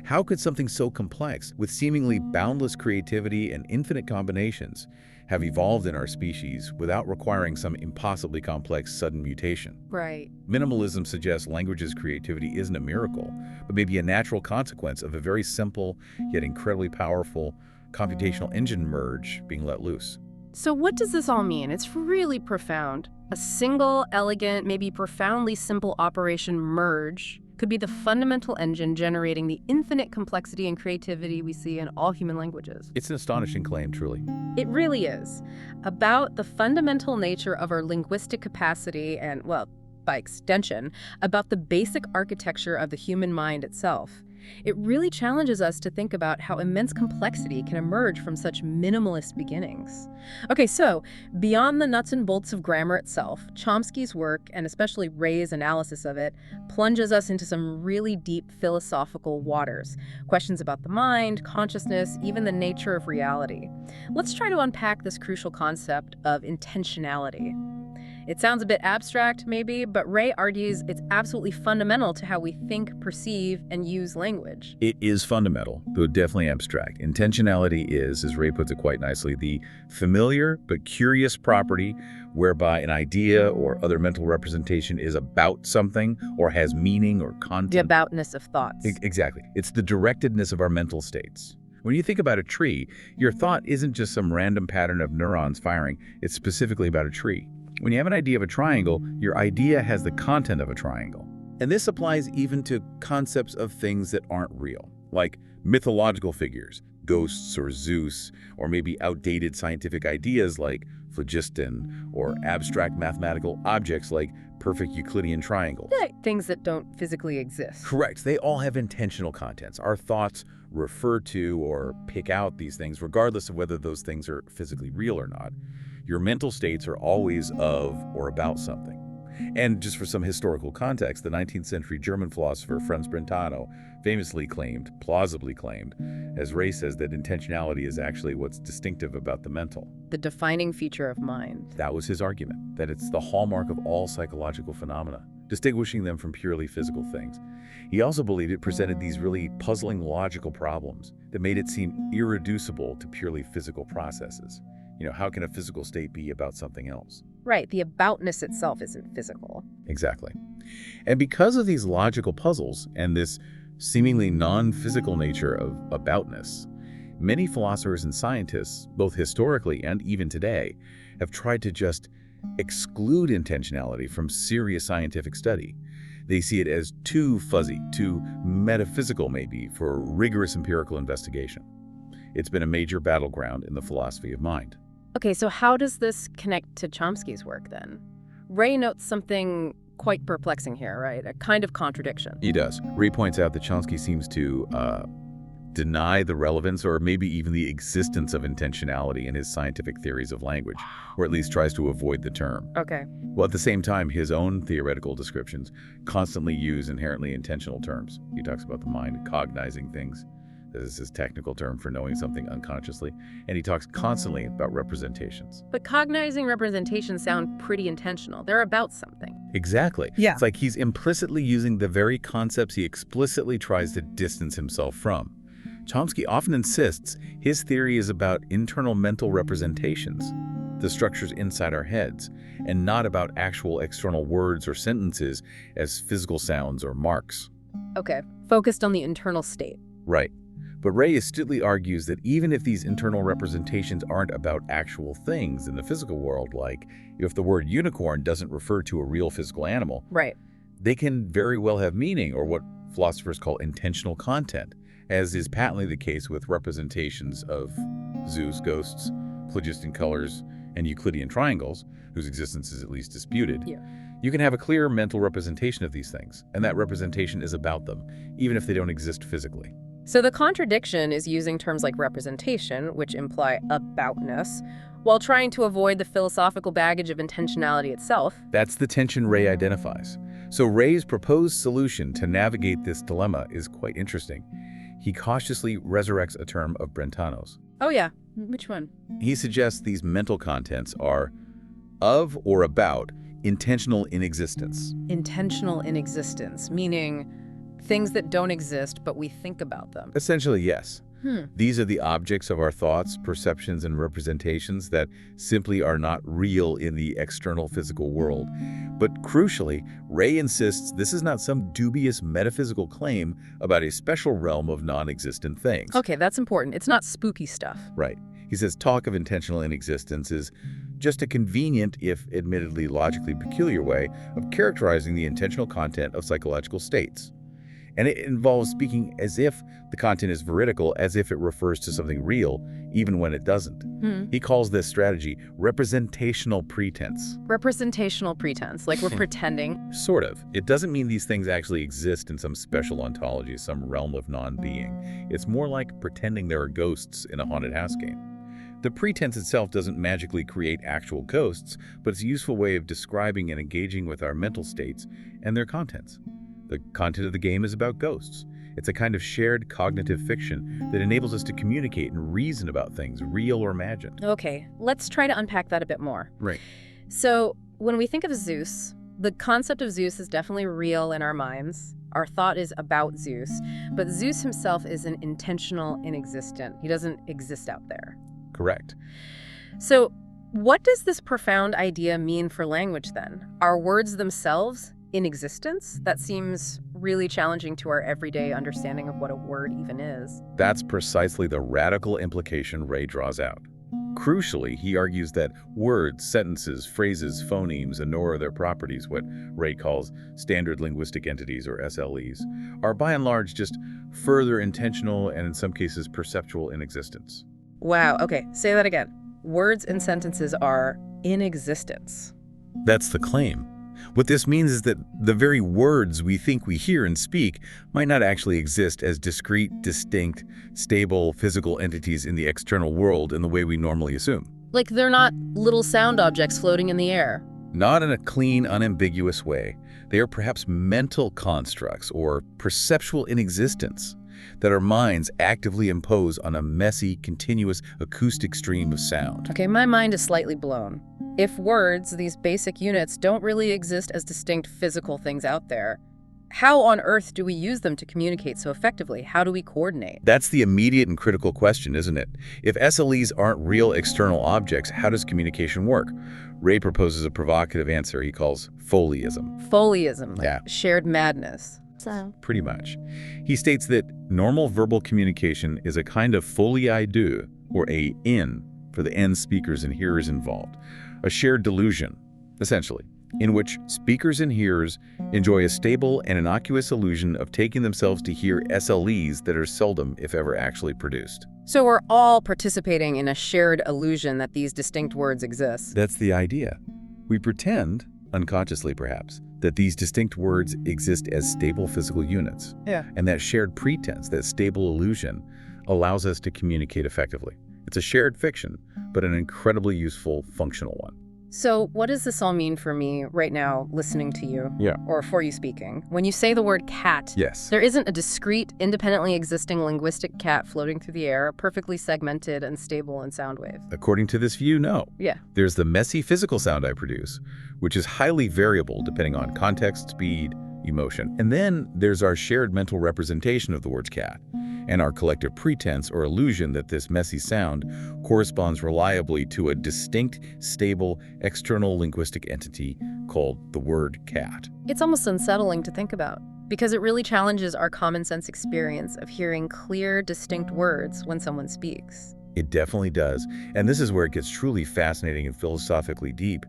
[SPEAKER 2] How could something so complex, with seemingly boundless creativity and infinite combinations, have evolved in our species without requiring some impossibly complex sudden mutation?
[SPEAKER 1] Right.
[SPEAKER 2] Minimalism suggests language's creativity isn't a miracle, but maybe a natural consequence of a very simple yet incredibly powerful computational engine merge being let loose.
[SPEAKER 1] So what does this all mean? It's really profound. A single, elegant, maybe profoundly simple operation merge could be the fundamental engine generating the infinite complexity and creativity we see in all human languages.
[SPEAKER 2] It's an astonishing claim, truly.
[SPEAKER 1] It really is. About the fundamental nature of our linguistic capacity and, well, by extension, about the basic architecture of the human mind itself. It really challenges us to think about how immense complexity can emerge from such minimalist beginnings. Okay, so beyond the nuts and bolts of grammar itself, Chomsky's work, and especially Ray's analysis of it, plunges us into some really deep philosophical waters. Questions about the mind, consciousness, even the nature of reality. Let's try to unpack this crucial concept of intentionality. It sounds a bit abstract, maybe, but Ray argues it's absolutely fundamental to how we think, perceive, and use language.
[SPEAKER 2] It is fundamental, though definitely abstract. Intentionality is, as Ray puts it quite nicely, the familiar but curious property whereby an idea or other mental representation is about something or has meaning or content.
[SPEAKER 1] The aboutness of thoughts.
[SPEAKER 2] Exactly. It's the directedness of our mental states. When you think about a tree, your thought isn't just some random pattern of neurons firing. It's specifically about a tree. When you have an idea of a triangle, your idea has the content of a triangle. And this applies even to concepts of things that aren't real, like mythological figures, ghosts or Zeus, or maybe outdated scientific ideas like phlogiston, or abstract mathematical objects like perfect Euclidean triangles.
[SPEAKER 1] Yeah, things that don't physically exist.
[SPEAKER 2] Correct. They all have intentional contents. Our thoughts refer to or pick out these things regardless of whether those things are physically real or not. Your mental states are always of or about something. And just for some historical context, the 19th century German philosopher Franz Brentano famously claimed, plausibly claimed, as Ray says, that intentionality is actually what's distinctive about the mental.
[SPEAKER 1] The defining feature of mind.
[SPEAKER 2] That was his argument, that it's the hallmark of all psychological phenomena, distinguishing them from purely physical things. He also believed it presented these really puzzling logical problems that made it seem irreducible to purely physical processes. How can a physical state be about something else?
[SPEAKER 1] Right, the aboutness itself isn't physical.
[SPEAKER 2] Exactly. And because of these logical puzzles and this seemingly non-physical nature of aboutness, many philosophers and scientists, both historically and even today, have tried to just exclude intentionality from serious scientific study. They see it as too fuzzy, too metaphysical maybe, for rigorous empirical investigation. It's been a major battleground in the philosophy of mind.
[SPEAKER 1] Okay, so how does this connect to Chomsky's work then? Ray notes something quite perplexing here, right? A kind of contradiction.
[SPEAKER 2] He does. Ray points out that Chomsky seems to deny the relevance or maybe even the existence of intentionality in his scientific theories of language, or at least tries to avoid the term.
[SPEAKER 1] Okay.
[SPEAKER 2] Well, at the same time, his own theoretical descriptions constantly use inherently intentional terms. He talks about the mind cognizing things. This is his technical term for knowing something unconsciously. And he talks constantly about representations.
[SPEAKER 1] But cognizing representations sound pretty intentional. They're about something.
[SPEAKER 2] Exactly.
[SPEAKER 3] Yeah.
[SPEAKER 2] It's like he's implicitly using the very concepts he explicitly tries to distance himself from. Chomsky often insists his theory is about internal mental representations, the structures inside our heads, and not about actual external words or sentences as physical sounds or marks.
[SPEAKER 1] Okay, focused on the internal state.
[SPEAKER 2] Right. But Ray astutely argues that even if these internal representations aren't about actual things in the physical world, like if the word unicorn doesn't refer to a real physical animal,
[SPEAKER 1] Right.
[SPEAKER 2] they can very well have meaning, or what philosophers call intentional content, as is patently the case with representations of Zeus, ghosts, phlogiston colors, and Euclidean triangles, whose existence is at least disputed.
[SPEAKER 1] Yeah.
[SPEAKER 2] You can have a clear mental representation of these things, and that representation is about them, even if they don't exist physically.
[SPEAKER 1] So the contradiction is using terms like representation, which imply aboutness, while trying to avoid the philosophical baggage of intentionality itself.
[SPEAKER 2] That's the tension Ray identifies. So Ray's proposed solution to navigate this dilemma is quite interesting. He cautiously resurrects a term of Brentano's.
[SPEAKER 1] Oh yeah, which one?
[SPEAKER 2] He suggests these mental contents are of or about intentional in existence.
[SPEAKER 1] Intentional in existence, meaning things that don't exist, but we think about them.
[SPEAKER 2] Essentially, yes. These are the objects of our thoughts, perceptions, and representations that simply are not real in the external physical world. But crucially, Ray insists this is not some dubious metaphysical claim about a special realm of non-existent things.
[SPEAKER 1] Okay, that's important. It's not spooky stuff.
[SPEAKER 2] Right. He says talk of intentional inexistence is just a convenient, if admittedly logically peculiar way of characterizing the intentional content of psychological states. And it involves speaking as if the content is veridical, as if it refers to something real, even when it doesn't. He calls this strategy representational pretense.
[SPEAKER 1] Representational pretense, like we're pretending.
[SPEAKER 2] Sort of. It doesn't mean these things actually exist in some special ontology, some realm of non-being. It's more like pretending there are ghosts in a haunted house game. The pretense itself doesn't magically create actual ghosts, but it's a useful way of describing and engaging with our mental states and their contents. The content of the game is about ghosts. It's a kind of shared cognitive fiction that enables us to communicate and reason about things, real or imagined.
[SPEAKER 1] Okay, let's try to unpack that a bit more.
[SPEAKER 2] Right.
[SPEAKER 1] So when we think of Zeus, the concept of Zeus is definitely real in our minds. Our thought is about Zeus, but Zeus himself is an intentional inexistent. He doesn't exist out there.
[SPEAKER 2] Correct.
[SPEAKER 1] So what does this profound idea mean for language then? Are words themselves in existence? That seems really challenging to our everyday understanding of what a word even is.
[SPEAKER 2] That's precisely the radical implication Ray draws out. Crucially, he argues that words, sentences, phrases, phonemes, and nor their properties, what Ray calls standard linguistic entities or SLEs, are by and large just further intentional and in some cases perceptual in existence.
[SPEAKER 1] Wow, okay, say that again. Words and sentences are in existence.
[SPEAKER 2] That's the claim. What this means is that the very words we think we hear and speak might not actually exist as discrete, distinct, stable, physical entities in the external world in the way we normally assume.
[SPEAKER 1] Like they're not little sound objects floating in the air.
[SPEAKER 2] Not in a clean, unambiguous way. They are perhaps mental constructs or perceptual in existence that our minds actively impose on a messy, continuous acoustic stream of sound.
[SPEAKER 1] Okay, my mind is slightly blown. If words, these basic units, don't really exist as distinct physical things out there, how on earth do we use them to communicate so effectively? How do we coordinate?
[SPEAKER 2] That's the immediate and critical question, isn't it? If SLEs aren't real external objects, how does communication work? Ray proposes a provocative answer he calls Foleyism.
[SPEAKER 1] Foleyism, like
[SPEAKER 2] Yeah.
[SPEAKER 1] shared madness.
[SPEAKER 2] Pretty much. He states that normal verbal communication is a kind of folie deux, or a in, for the end speakers and hearers involved. A shared delusion, essentially, in which speakers and hearers enjoy a stable and innocuous illusion of taking themselves to hear SLEs that are seldom, if ever, actually produced.
[SPEAKER 1] So we're all participating in a shared illusion that these distinct words exist.
[SPEAKER 2] That's the idea. We pretend, unconsciously perhaps, that these distinct words exist as stable physical units.
[SPEAKER 1] Yeah.
[SPEAKER 2] And that shared pretense, that stable illusion, allows us to communicate effectively. It's a shared fiction, but an incredibly useful, functional one.
[SPEAKER 1] So what does this all mean for me right now, listening to you?
[SPEAKER 2] Yeah.
[SPEAKER 1] Or for you speaking? When you say the word cat,
[SPEAKER 2] Yes.
[SPEAKER 1] there isn't a discrete, independently existing linguistic cat floating through the air, perfectly segmented and stable in sound waves.
[SPEAKER 2] According to this view, no.
[SPEAKER 1] Yeah.
[SPEAKER 2] There's the messy physical sound I produce, which is highly variable depending on context, speed, emotion. And then there's our shared mental representation of the word cat, and our collective pretense or illusion that this messy sound corresponds reliably to a distinct, stable, external linguistic entity called the word cat.
[SPEAKER 1] It's almost unsettling to think about, because it really challenges our common sense experience of hearing clear, distinct words when someone speaks.
[SPEAKER 2] It definitely does. And this is where it gets truly fascinating and philosophically deep.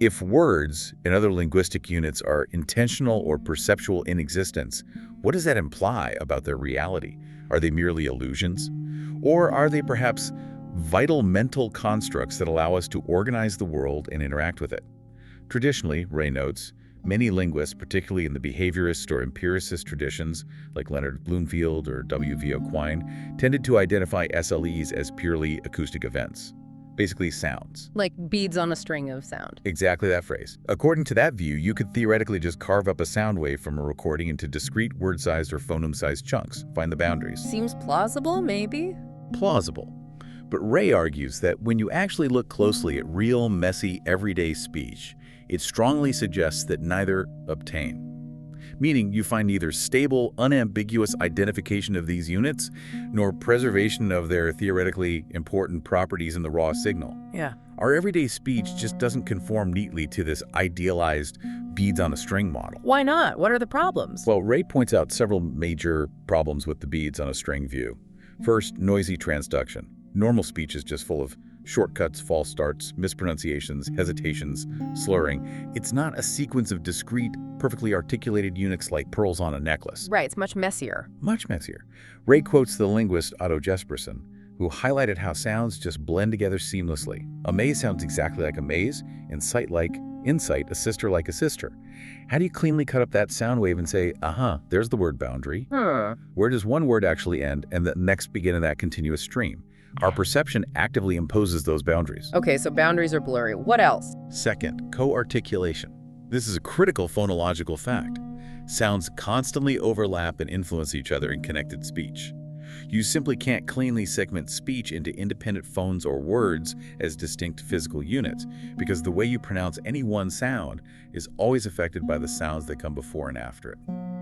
[SPEAKER 2] If words and other linguistic units are intentional or perceptual in existence, what does that imply about their reality? Are they merely illusions? Or are they perhaps vital mental constructs that allow us to organize the world and interact with it? Traditionally, Ray notes, many linguists, particularly in the behaviorist or empiricist traditions, like Leonard Bloomfield or W.V. Quine, tended to identify SLEs as purely acoustic events, basically sounds.
[SPEAKER 1] Like beads on a string of sound.
[SPEAKER 2] Exactly that phrase. According to that view, you could theoretically just carve up a sound wave from a recording into discrete word-sized or phoneme-sized chunks. Find the boundaries.
[SPEAKER 1] Seems plausible, maybe?
[SPEAKER 2] Plausible. But Ray argues that when you actually look closely at real, messy, everyday speech, it strongly suggests that neither obtain. Meaning you find neither stable, unambiguous identification of these units, nor preservation of their theoretically important properties in the raw signal.
[SPEAKER 1] Yeah.
[SPEAKER 2] Our everyday speech just doesn't conform neatly to this idealized beads on a string model.
[SPEAKER 1] Why not? What are the problems?
[SPEAKER 2] Well, Ray points out several major problems with the beads on a string view. First, noisy transduction. Normal speech is just full of shortcuts, false starts, mispronunciations, hesitations, slurring. It's not a sequence of discrete, perfectly articulated units like pearls on a necklace.
[SPEAKER 1] Right, it's much messier.
[SPEAKER 2] Much messier. Ray quotes the linguist Otto Jesperson, who highlighted how sounds just blend together seamlessly. A maze sounds exactly like a maze, insight like insight, a sister like a sister. How do you cleanly cut up that sound wave and say, there's the word boundary? Where does one word actually end and the next begin in that continuous stream? Our perception actively imposes those boundaries.
[SPEAKER 1] Okay, so boundaries are blurry. What else?
[SPEAKER 2] Second, co-articulation. This is a critical phonological fact. Sounds constantly overlap and influence each other in connected speech. You simply can't cleanly segment speech into independent phones or words as distinct physical units, because the way you pronounce any one sound is always affected by the sounds that come before and after it.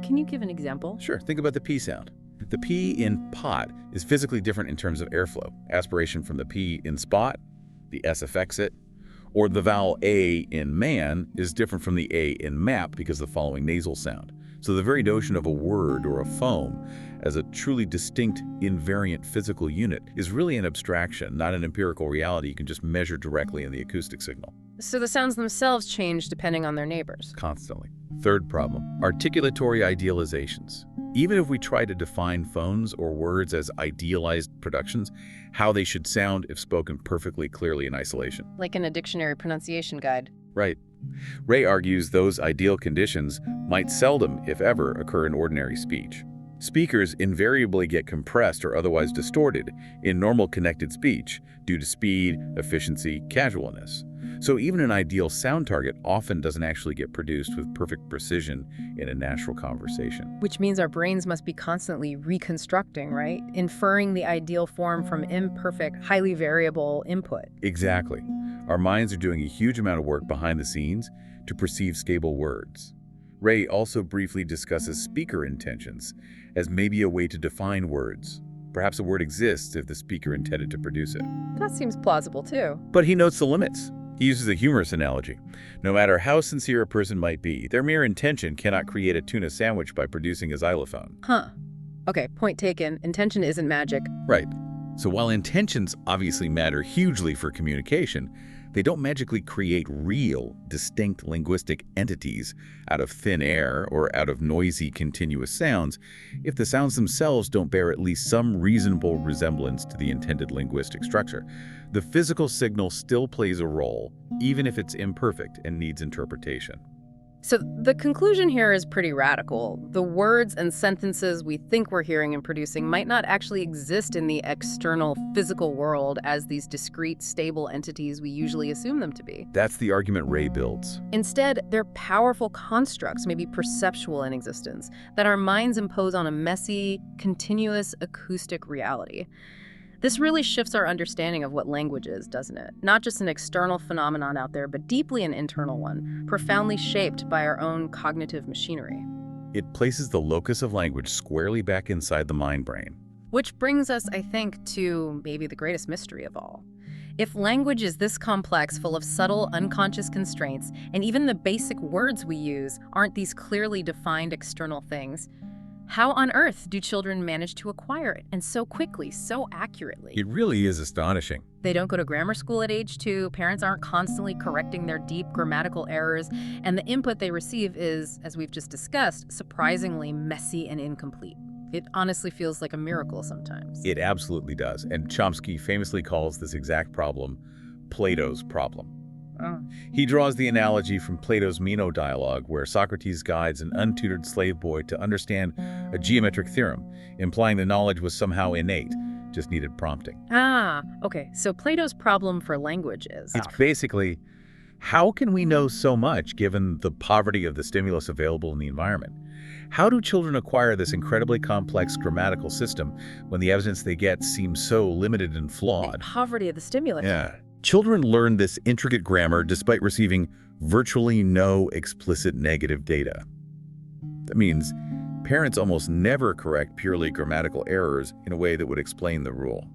[SPEAKER 1] Can you give an example?
[SPEAKER 2] Sure, think about the P sound. The P in pot is physically different in terms of airflow. Aspiration from the P in spot, the S affects it, or the vowel A in man is different from the A in map because of the following nasal sound. So the very notion of a word or a foam as a truly distinct, invariant physical unit is really an abstraction, not an empirical reality you can just measure directly in the acoustic signal.
[SPEAKER 1] So the sounds themselves change depending on their neighbors.
[SPEAKER 2] Constantly. Third problem, articulatory idealizations. Even if we try to define phones or words as idealized productions, how they should sound if spoken perfectly clearly in isolation.
[SPEAKER 1] Like in a dictionary pronunciation guide.
[SPEAKER 2] Right. Ray argues those ideal conditions might seldom, if ever, occur in ordinary speech. Speakers invariably get compressed or otherwise distorted in normal connected speech due to speed, efficiency, casualness. So even an ideal sound target often doesn't actually get produced with perfect precision in a natural conversation.
[SPEAKER 1] Which means our brains must be constantly reconstructing, right? Inferring the ideal form from imperfect, highly variable input.
[SPEAKER 2] Exactly. Our minds are doing a huge amount of work behind the scenes to perceive stable words. Ray also briefly discusses speaker intentions as maybe a way to define words. Perhaps a word exists if the speaker intended to produce it.
[SPEAKER 1] That seems plausible, too.
[SPEAKER 2] But he notes the limits. He uses a humorous analogy. No matter how sincere a person might be, their mere intention cannot create a tuna sandwich by producing a xylophone.
[SPEAKER 1] Huh. Okay, point taken. Intention isn't magic.
[SPEAKER 2] Right. So while intentions obviously matter hugely for communication, they don't magically create real, distinct linguistic entities out of thin air or out of noisy, continuous sounds if the sounds themselves don't bear at least some reasonable resemblance to the intended linguistic structure. The physical signal still plays a role, even if it's imperfect and needs interpretation.
[SPEAKER 1] So the conclusion here is pretty radical. The words and sentences we think we're hearing and producing might not actually exist in the external physical world as these discrete, stable entities we usually assume them to be.
[SPEAKER 2] That's the argument Ray builds.
[SPEAKER 1] Instead, they're powerful constructs, maybe perceptual in existence, that our minds impose on a messy, continuous acoustic reality. This really shifts our understanding of what language is, doesn't it? Not just an external phenomenon out there, but deeply an internal one, profoundly shaped by our own cognitive machinery.
[SPEAKER 2] It places the locus of language squarely back inside the mind-brain.
[SPEAKER 1] Which brings us, I think, to maybe the greatest mystery of all. If language is this complex, full of subtle, unconscious constraints, and even the basic words we use aren't these clearly defined external things, how on earth do children manage to acquire it, and so quickly, so accurately?
[SPEAKER 2] It really is astonishing.
[SPEAKER 1] They don't go to grammar school at age 2, parents aren't constantly correcting their deep grammatical errors, and the input they receive is, as we've just discussed, surprisingly messy and incomplete. It honestly feels like a miracle sometimes.
[SPEAKER 2] It absolutely does, and Chomsky famously calls this exact problem Plato's problem.
[SPEAKER 1] Oh.
[SPEAKER 2] He draws the analogy from Plato's Meno dialogue, where Socrates guides an untutored slave boy to understand a geometric theorem, implying the knowledge was somehow innate, just needed prompting.
[SPEAKER 1] Ah, okay. So Plato's problem for language is...
[SPEAKER 2] It's basically, how can we know so much given the poverty of the stimulus available in the environment? How do children acquire this incredibly complex grammatical system when the evidence they get seems so limited and flawed?
[SPEAKER 1] The poverty of the stimulus.
[SPEAKER 2] Yeah. Children learn this intricate grammar despite receiving virtually no explicit negative data. That means parents almost never correct purely grammatical errors in a way that would explain the rule.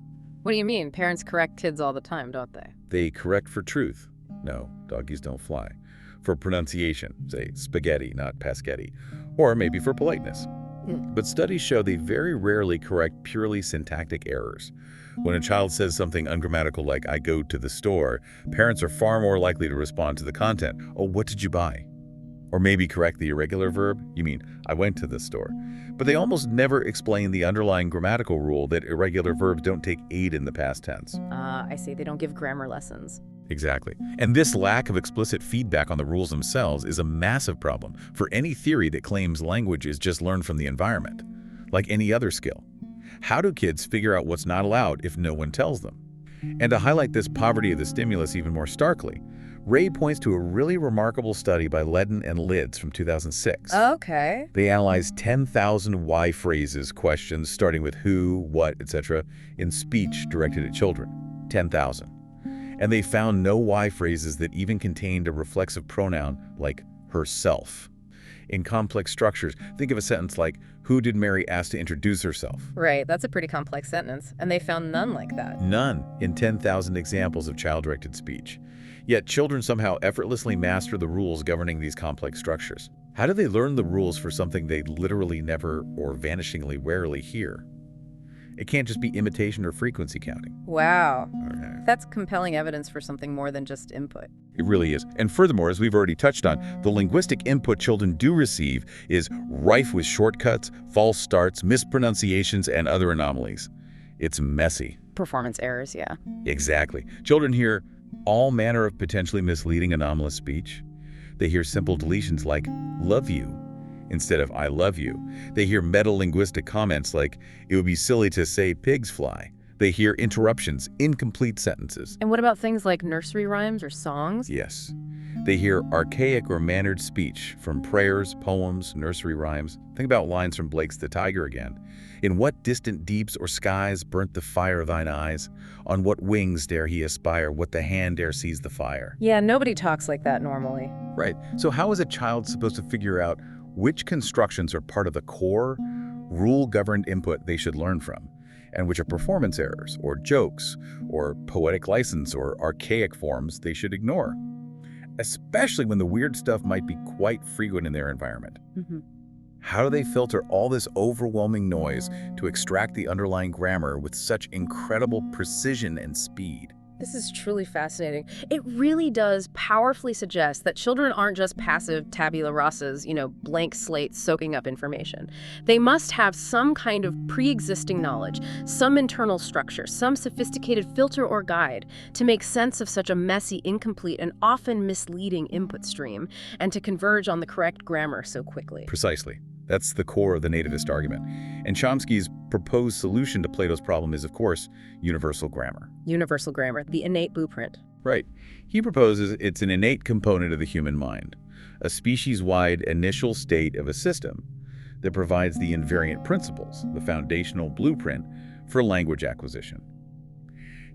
[SPEAKER 1] What do you mean? Parents correct kids all the time, don't they?
[SPEAKER 2] They correct for truth. No, doggies don't fly. For pronunciation, say spaghetti, not paschetti. Or maybe for politeness. But studies show they very rarely correct purely syntactic errors. When a child says something ungrammatical like, I go to the store, parents are far more likely to respond to the content. Oh, what did you buy? Or maybe correct the irregular verb. You mean, I went to the store. But they almost never explain the underlying grammatical rule that irregular verbs don't take aid in the past tense.
[SPEAKER 1] I see. They don't give grammar lessons.
[SPEAKER 2] Exactly. And this lack of explicit feedback on the rules themselves is a massive problem for any theory that claims language is just learned from the environment, like any other skill. How do kids figure out what's not allowed if no one tells them? And to highlight this poverty of the stimulus even more starkly, Ray points to a really remarkable study by Ledden and Lids from 2006.
[SPEAKER 1] Okay.
[SPEAKER 2] They analyzed 10,000 why phrases questions starting with who, what, etc. in speech directed at children. 10,000. And they found no why phrases that even contained a reflexive pronoun like herself. In complex structures, think of a sentence like, "Who did Mary ask to introduce herself?"
[SPEAKER 1] Right, that's a pretty complex sentence, and they found none like that.
[SPEAKER 2] None in 10,000 examples of child-directed speech. Yet children somehow effortlessly master the rules governing these complex structures. How do they learn the rules for something they literally never or vanishingly rarely hear? It can't just be imitation or frequency counting.
[SPEAKER 1] Wow.
[SPEAKER 2] Okay.
[SPEAKER 1] That's compelling evidence for something more than just input.
[SPEAKER 2] It really is. And furthermore, as we've already touched on, the linguistic input children do receive is rife with shortcuts, false starts, mispronunciations, and other anomalies. It's messy.
[SPEAKER 1] Performance errors, yeah.
[SPEAKER 2] Exactly. Children hear all manner of potentially misleading anomalous speech. They hear simple deletions like "love you" instead of "I love you." They hear meta-linguistic comments like, "It would be silly to say pigs fly." They hear interruptions, incomplete sentences.
[SPEAKER 1] And what about things like nursery rhymes or songs?
[SPEAKER 2] Yes. They hear archaic or mannered speech from prayers, poems, nursery rhymes. Think about lines from Blake's The Tiger again. "In what distant deeps or skies burnt the fire of thine eyes? On what wings dare he aspire? What the hand dare seize the fire?"
[SPEAKER 1] Yeah, nobody talks like that normally.
[SPEAKER 2] Right. So how is a child supposed to figure out which constructions are part of the core, rule-governed input they should learn from, and which are performance errors, or jokes, or poetic license, or archaic forms they should ignore? Especially when the weird stuff might be quite frequent in their environment. How do they filter all this overwhelming noise to extract the underlying grammar with such incredible precision and speed?
[SPEAKER 1] This is truly fascinating. It really does powerfully suggest that children aren't just passive tabula rasas, blank slates soaking up information. They must have some kind of pre-existing knowledge, some internal structure, some sophisticated filter or guide to make sense of such a messy, incomplete, and often misleading input stream, and to converge on the correct grammar so quickly.
[SPEAKER 2] Precisely. That's the core of the nativist argument. And Chomsky's proposed solution to Plato's problem is, of course, universal grammar.
[SPEAKER 1] Universal grammar, the innate blueprint.
[SPEAKER 2] Right. He proposes it's an innate component of the human mind, a species-wide initial state of a system that provides the invariant principles, the foundational blueprint for language acquisition.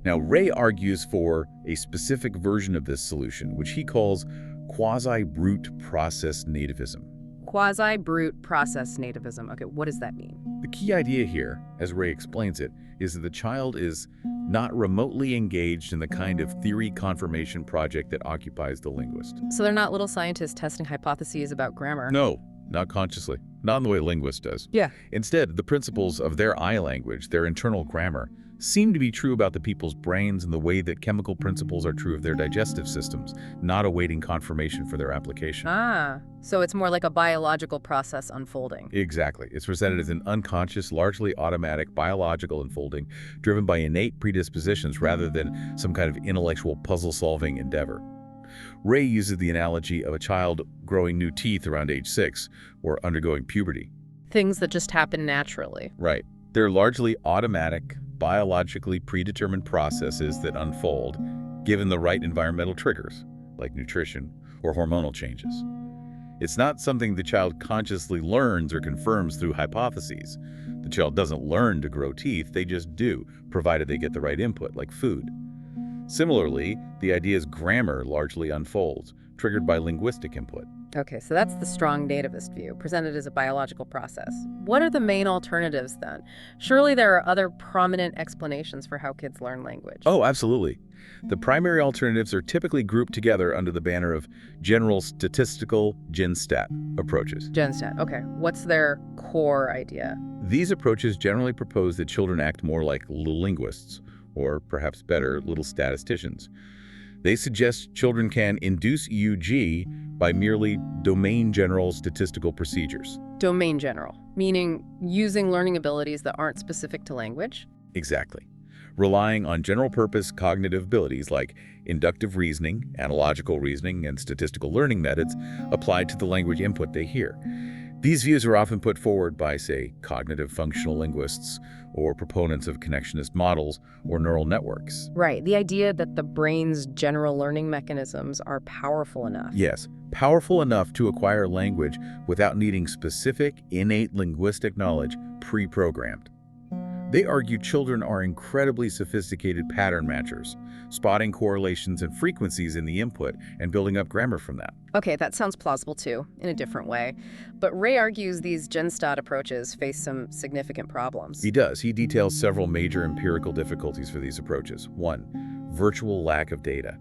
[SPEAKER 2] Now, Ray argues for a specific version of this solution, which he calls quasi-brute process nativism.
[SPEAKER 1] Quasi-brute process nativism. Okay, what does that mean?
[SPEAKER 2] The key idea here, as Ray explains it, is that the child is not remotely engaged in the kind of theory confirmation project that occupies the linguist.
[SPEAKER 1] So they're not little scientists testing hypotheses about grammar?
[SPEAKER 2] No, not consciously. Not in the way a linguist does.
[SPEAKER 1] Yeah.
[SPEAKER 2] Instead, the principles of their I language, their internal grammar, seem to be true about the people's brains in the way that chemical principles are true of their digestive systems, not awaiting confirmation for their application.
[SPEAKER 1] Ah, so it's more like a biological process unfolding.
[SPEAKER 2] Exactly. It's presented as an unconscious, largely automatic biological unfolding driven by innate predispositions rather than some kind of intellectual puzzle-solving endeavor. Ray uses the analogy of a child growing new teeth around age 6 or undergoing puberty.
[SPEAKER 1] Things that just happen naturally.
[SPEAKER 2] Right. They're largely automatic, biologically predetermined processes that unfold given the right environmental triggers, like nutrition or hormonal changes. It's not something the child consciously learns or confirms through hypotheses. The child doesn't learn to grow teeth, they just do, provided they get the right input, like food. Similarly, the idea's grammar largely unfolds, triggered by linguistic input.
[SPEAKER 1] Okay, so that's the strong nativist view, presented as a biological process. What are the main alternatives then? Surely there are other prominent explanations for how kids learn language.
[SPEAKER 2] Oh, absolutely. The primary alternatives are typically grouped together under the banner of general statistical GenStat approaches.
[SPEAKER 1] GenStat, okay. What's their core idea?
[SPEAKER 2] These approaches generally propose that children act more like little linguists, or perhaps better, little statisticians. They suggest children can induce EUG by merely domain general statistical procedures.
[SPEAKER 1] Domain general, meaning using learning abilities that aren't specific to language?
[SPEAKER 2] Exactly. Relying on general-purpose cognitive abilities like inductive reasoning, analogical reasoning, and statistical learning methods applied to the language input they hear. These views are often put forward by, say, cognitive functional linguists or proponents of connectionist models or neural networks.
[SPEAKER 1] Right, the idea that the brain's general learning mechanisms are powerful enough.
[SPEAKER 2] Yes, powerful enough to acquire language without needing specific, innate linguistic knowledge pre-programmed. They argue children are incredibly sophisticated pattern matchers, spotting correlations and frequencies in the input and building up grammar from that.
[SPEAKER 1] Okay, that sounds plausible too, in a different way. But Ray argues these GenStat approaches face some significant problems.
[SPEAKER 2] He does. He details several major empirical difficulties for these approaches. One, virtual lack of data.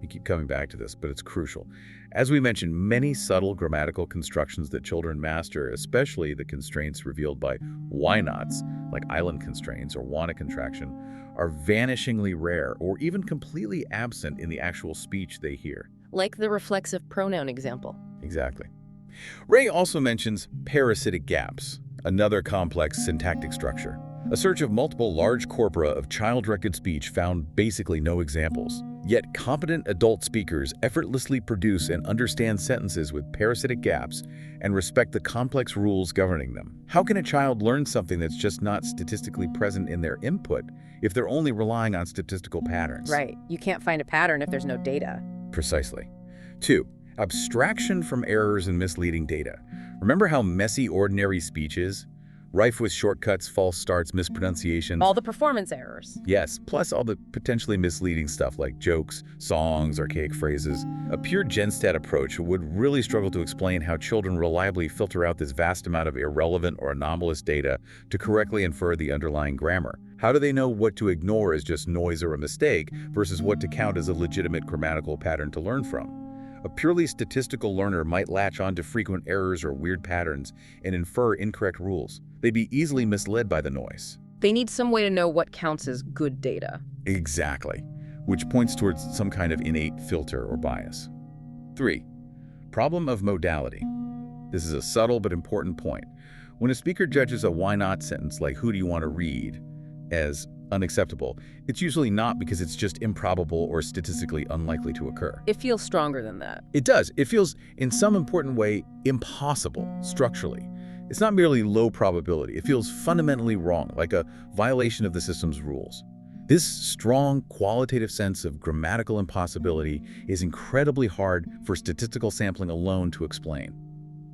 [SPEAKER 2] We keep coming back to this, but it's crucial. As we mentioned, many subtle grammatical constructions that children master, especially the constraints revealed by WhyNots, like island constraints or wanna contraction, are vanishingly rare or even completely absent in the actual speech they hear.
[SPEAKER 1] Like the reflexive pronoun example.
[SPEAKER 2] Exactly. Ray also mentions parasitic gaps, another complex syntactic structure. A search of multiple large corpora of child record speech found basically no examples. Yet competent adult speakers effortlessly produce and understand sentences with parasitic gaps and respect the complex rules governing them. How can a child learn something that's just not statistically present in their input if they're only relying on statistical patterns?
[SPEAKER 1] Right. You can't find a pattern if there's no data.
[SPEAKER 2] Precisely. 2. Abstraction from errors and misleading data. Remember how messy ordinary speech is? Rife with shortcuts, false starts, mispronunciations.
[SPEAKER 1] All the performance errors.
[SPEAKER 2] Yes, plus all the potentially misleading stuff like jokes, songs, archaic phrases. A pure GenStat approach would really struggle to explain how children reliably filter out this vast amount of irrelevant or anomalous data to correctly infer the underlying grammar. How do they know what to ignore as just noise or a mistake versus what to count as a legitimate grammatical pattern to learn from? A purely statistical learner might latch on to frequent errors or weird patterns and infer incorrect rules. They'd be easily misled by the noise.
[SPEAKER 1] They need some way to know what counts as good data.
[SPEAKER 2] Exactly, which points towards some kind of innate filter or bias. 3. Problem of modality. This is a subtle but important point. When a speaker judges a why not sentence like "who do you want to read?" as unacceptable, it's usually not because it's just improbable or statistically unlikely to occur.
[SPEAKER 1] It feels stronger than that.
[SPEAKER 2] It does. It feels, in some important way, impossible structurally. It's not merely low probability. It feels fundamentally wrong, like a violation of the system's rules. This strong qualitative sense of grammatical impossibility is incredibly hard for statistical sampling alone to explain.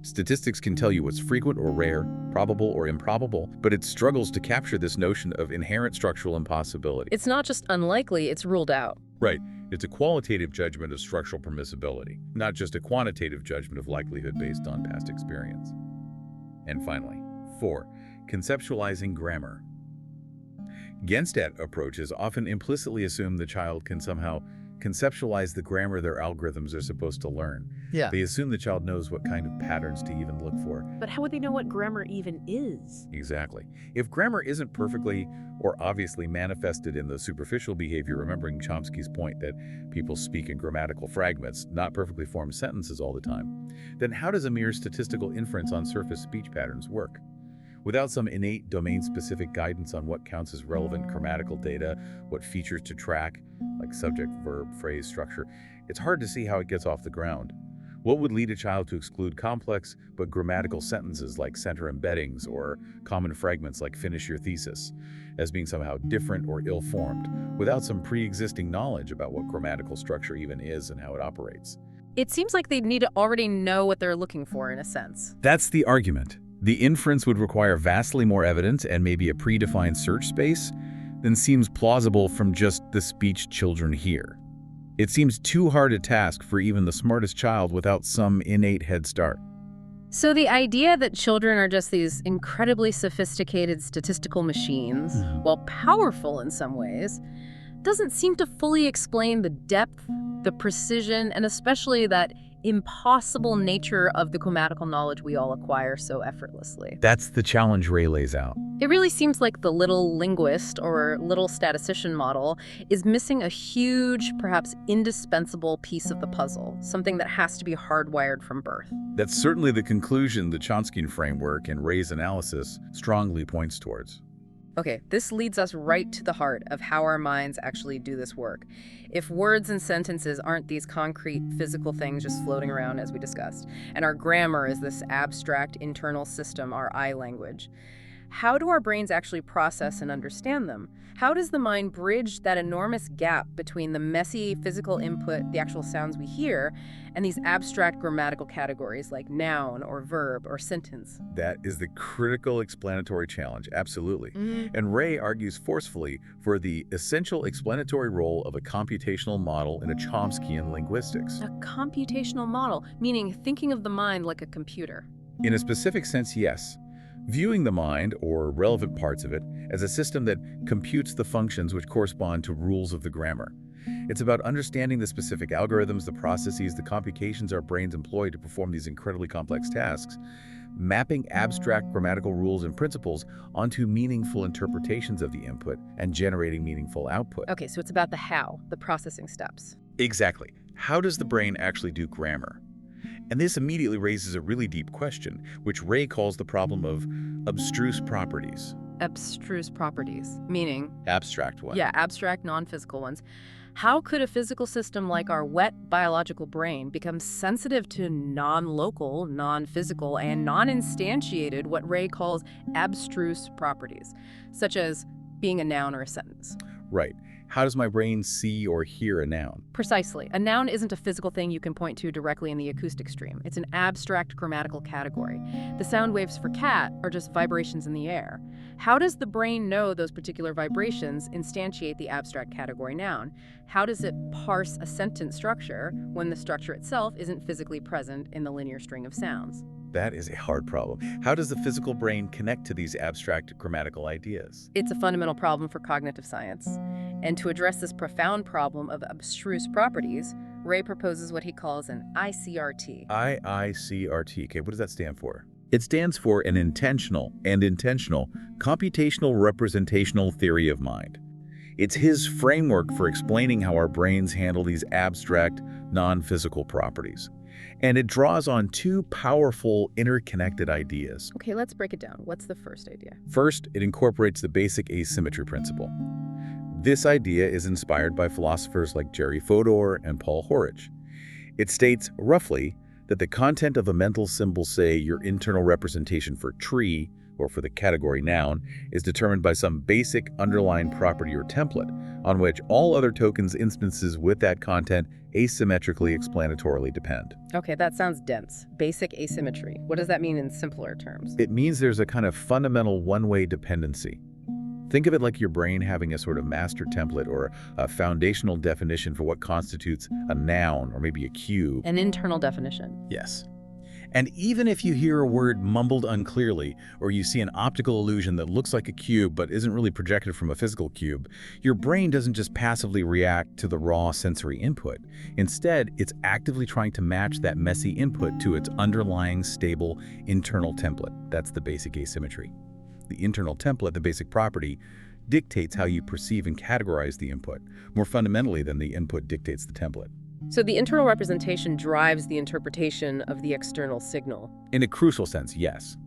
[SPEAKER 2] Statistics can tell you what's frequent or rare, probable or improbable, but it struggles to capture this notion of inherent structural impossibility.
[SPEAKER 1] It's not just unlikely, it's ruled out.
[SPEAKER 2] Right. It's a qualitative judgment of structural permissibility, not just a quantitative judgment of likelihood based on past experience. And finally, 4. Conceptualizing grammar. GenStat approaches often implicitly assume the child can somehow conceptualize the grammar their algorithms are supposed to learn.
[SPEAKER 3] Yeah.
[SPEAKER 2] They assume the child knows what kind of patterns to even look for.
[SPEAKER 3] But how would they know what grammar even is?
[SPEAKER 2] Exactly. If grammar isn't perfectly or obviously manifested in the superficial behavior, remembering Chomsky's point that people speak in grammatical fragments, not perfectly formed sentences all the time, then how does a mere statistical inference on surface speech patterns work? Without some innate domain-specific guidance on what counts as relevant grammatical data, what features to track, like subject, verb, phrase, structure, it's hard to see how it gets off the ground. What would lead a child to exclude complex but grammatical sentences like center embeddings or common fragments like finish your thesis as being somehow different or ill-formed without some pre-existing knowledge about what grammatical structure even is and how it operates?
[SPEAKER 1] It seems like they'd need to already know what they're looking for in a sense.
[SPEAKER 2] That's the argument. The inference would require vastly more evidence and maybe a predefined search space than seems plausible from just the speech children hear. It seems too hard a task for even the smartest child without some innate head start.
[SPEAKER 1] So the idea that children are just these incredibly sophisticated statistical machines, while powerful in some ways, doesn't seem to fully explain the depth, the precision, and especially that impossible nature of the grammatical knowledge we all acquire so effortlessly.
[SPEAKER 2] That's the challenge Ray lays out.
[SPEAKER 1] It really seems like the little linguist or little statistician model is missing a huge, perhaps indispensable piece of the puzzle, something that has to be hardwired from birth.
[SPEAKER 2] That's certainly the conclusion the Chomskyan framework and Ray's analysis strongly points towards.
[SPEAKER 1] Okay, this leads us right to the heart of how our minds actually do this work. If words and sentences aren't these concrete physical things just floating around as we discussed, and our grammar is this abstract internal system, our I language, how do our brains actually process and understand them? How does the mind bridge that enormous gap between the messy physical input, the actual sounds we hear, and these abstract grammatical categories like noun or verb or sentence?
[SPEAKER 2] That is the critical explanatory challenge, absolutely.
[SPEAKER 1] Mhm.
[SPEAKER 2] And Ray argues forcefully for the essential explanatory role of a computational model in a Chomskyan linguistics.
[SPEAKER 1] A computational model, meaning thinking of the mind like a computer.
[SPEAKER 2] In a specific sense, yes. Viewing the mind, or relevant parts of it, as a system that computes the functions which correspond to rules of the grammar. It's about understanding the specific algorithms, the processes, the computations our brains employ to perform these incredibly complex tasks, mapping abstract grammatical rules and principles onto meaningful interpretations of the input and generating meaningful output.
[SPEAKER 1] Okay, so it's about the how, the processing steps.
[SPEAKER 2] Exactly. How does the brain actually do grammar? And this immediately raises a really deep question, which Ray calls the problem of abstruse properties.
[SPEAKER 1] Abstruse properties, meaning,
[SPEAKER 2] Abstract one.
[SPEAKER 1] yeah, abstract, non-physical ones. How could a physical system like our wet biological brain become sensitive to non-local, non-physical, and non-instantiated, what Ray calls abstruse properties, such as being a noun or a sentence?
[SPEAKER 2] Right. How does my brain see or hear a noun?
[SPEAKER 1] Precisely. A noun isn't a physical thing you can point to directly in the acoustic stream. It's an abstract grammatical category. The sound waves for cat are just vibrations in the air. How does the brain know those particular vibrations instantiate the abstract category noun? How does it parse a sentence structure when the structure itself isn't physically present in the linear string of sounds?
[SPEAKER 2] That is a hard problem. How does the physical brain connect to these abstract grammatical ideas?
[SPEAKER 1] It's a fundamental problem for cognitive science. And to address this profound problem of abstruse properties, Ray proposes what he calls an ICRT.
[SPEAKER 2] IICRT. Okay, what does that stand for? It stands for an intentional computational representational theory of mind. It's his framework for explaining how our brains handle these abstract, non-physical properties. And it draws on two powerful, interconnected ideas.
[SPEAKER 1] Okay, let's break it down. What's the first idea?
[SPEAKER 2] First, it incorporates the basic asymmetry principle. This idea is inspired by philosophers like Jerry Fodor and Paul Horich. It states, roughly, that the content of a mental symbol, say your internal representation for tree, or for the category noun, is determined by some basic underlying property or template, on which all other tokens instances with that content asymmetrically explanatorily depend.
[SPEAKER 1] Okay, that sounds dense. Basic asymmetry. What does that mean in simpler terms?
[SPEAKER 2] It means there's a kind of fundamental one-way dependency. Think of it like your brain having a sort of master template or a foundational definition for what constitutes a noun or maybe a cube.
[SPEAKER 1] An internal definition.
[SPEAKER 2] Yes. And even if you hear a word mumbled unclearly, or you see an optical illusion that looks like a cube but isn't really projected from a physical cube, your brain doesn't just passively react to the raw sensory input. Instead, it's actively trying to match that messy input to its underlying stable internal template. That's the basic asymmetry. The internal template, the basic property, dictates how you perceive and categorize the input, more fundamentally than the input dictates the template.
[SPEAKER 1] So the internal representation drives the interpretation of the external signal.
[SPEAKER 2] In a crucial sense, yes.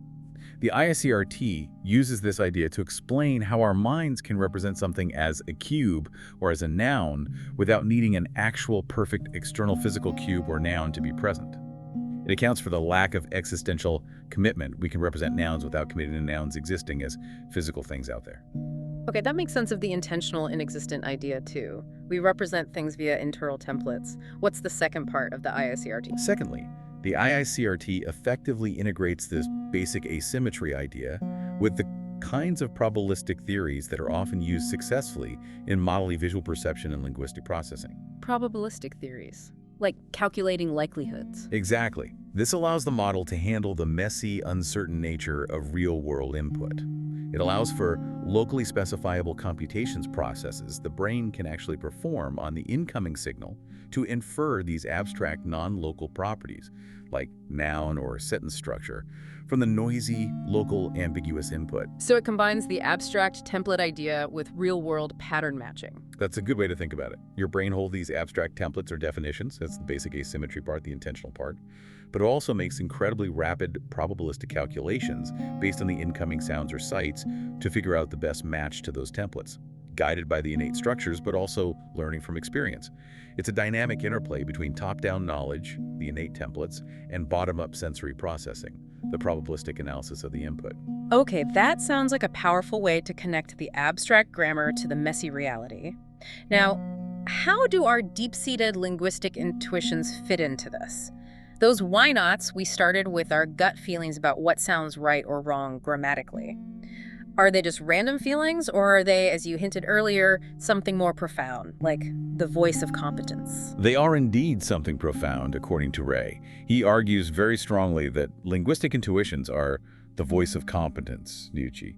[SPEAKER 2] The ICRT uses this idea to explain how our minds can represent something as a cube or as a noun without needing an actual perfect external physical cube or noun to be present. It accounts for the lack of existential commitment. We can represent nouns without committing to nouns existing as physical things out there.
[SPEAKER 1] Okay, that makes sense of the intentional inexistent idea too. We represent things via internal templates. What's the second part of the IICRT?
[SPEAKER 2] Secondly, the IICRT effectively integrates this basic asymmetry idea with the kinds of probabilistic theories that are often used successfully in bodily visual perception and linguistic processing.
[SPEAKER 1] Probabilistic theories, like calculating likelihoods.
[SPEAKER 2] Exactly. This allows the model to handle the messy, uncertain nature of real-world input. It allows for locally specifiable computations processes the brain can actually perform on the incoming signal to infer these abstract non-local properties, like noun or sentence structure, from the noisy, local, ambiguous input.
[SPEAKER 1] So it combines the abstract template idea with real-world pattern matching.
[SPEAKER 2] That's a good way to think about it. Your brain holds these abstract templates or definitions, that's the basic asymmetry part, the intentional part, but it also makes incredibly rapid probabilistic calculations based on the incoming sounds or sights to figure out the best match to those templates, guided by the innate structures, but also learning from experience. It's a dynamic interplay between top-down knowledge, the innate templates, and bottom-up sensory processing, the probabilistic analysis of the input.
[SPEAKER 1] Okay, that sounds like a powerful way to connect the abstract grammar to the messy reality. Now, how do our deep-seated linguistic intuitions fit into this? Those why-nots we started with our gut feelings about what sounds right or wrong grammatically. Are they just random feelings, or are they, as you hinted earlier, something more profound, like the voice of competence?
[SPEAKER 2] They are indeed something profound, according to Ray. He argues very strongly that linguistic intuitions are the voice of competence, Nucci.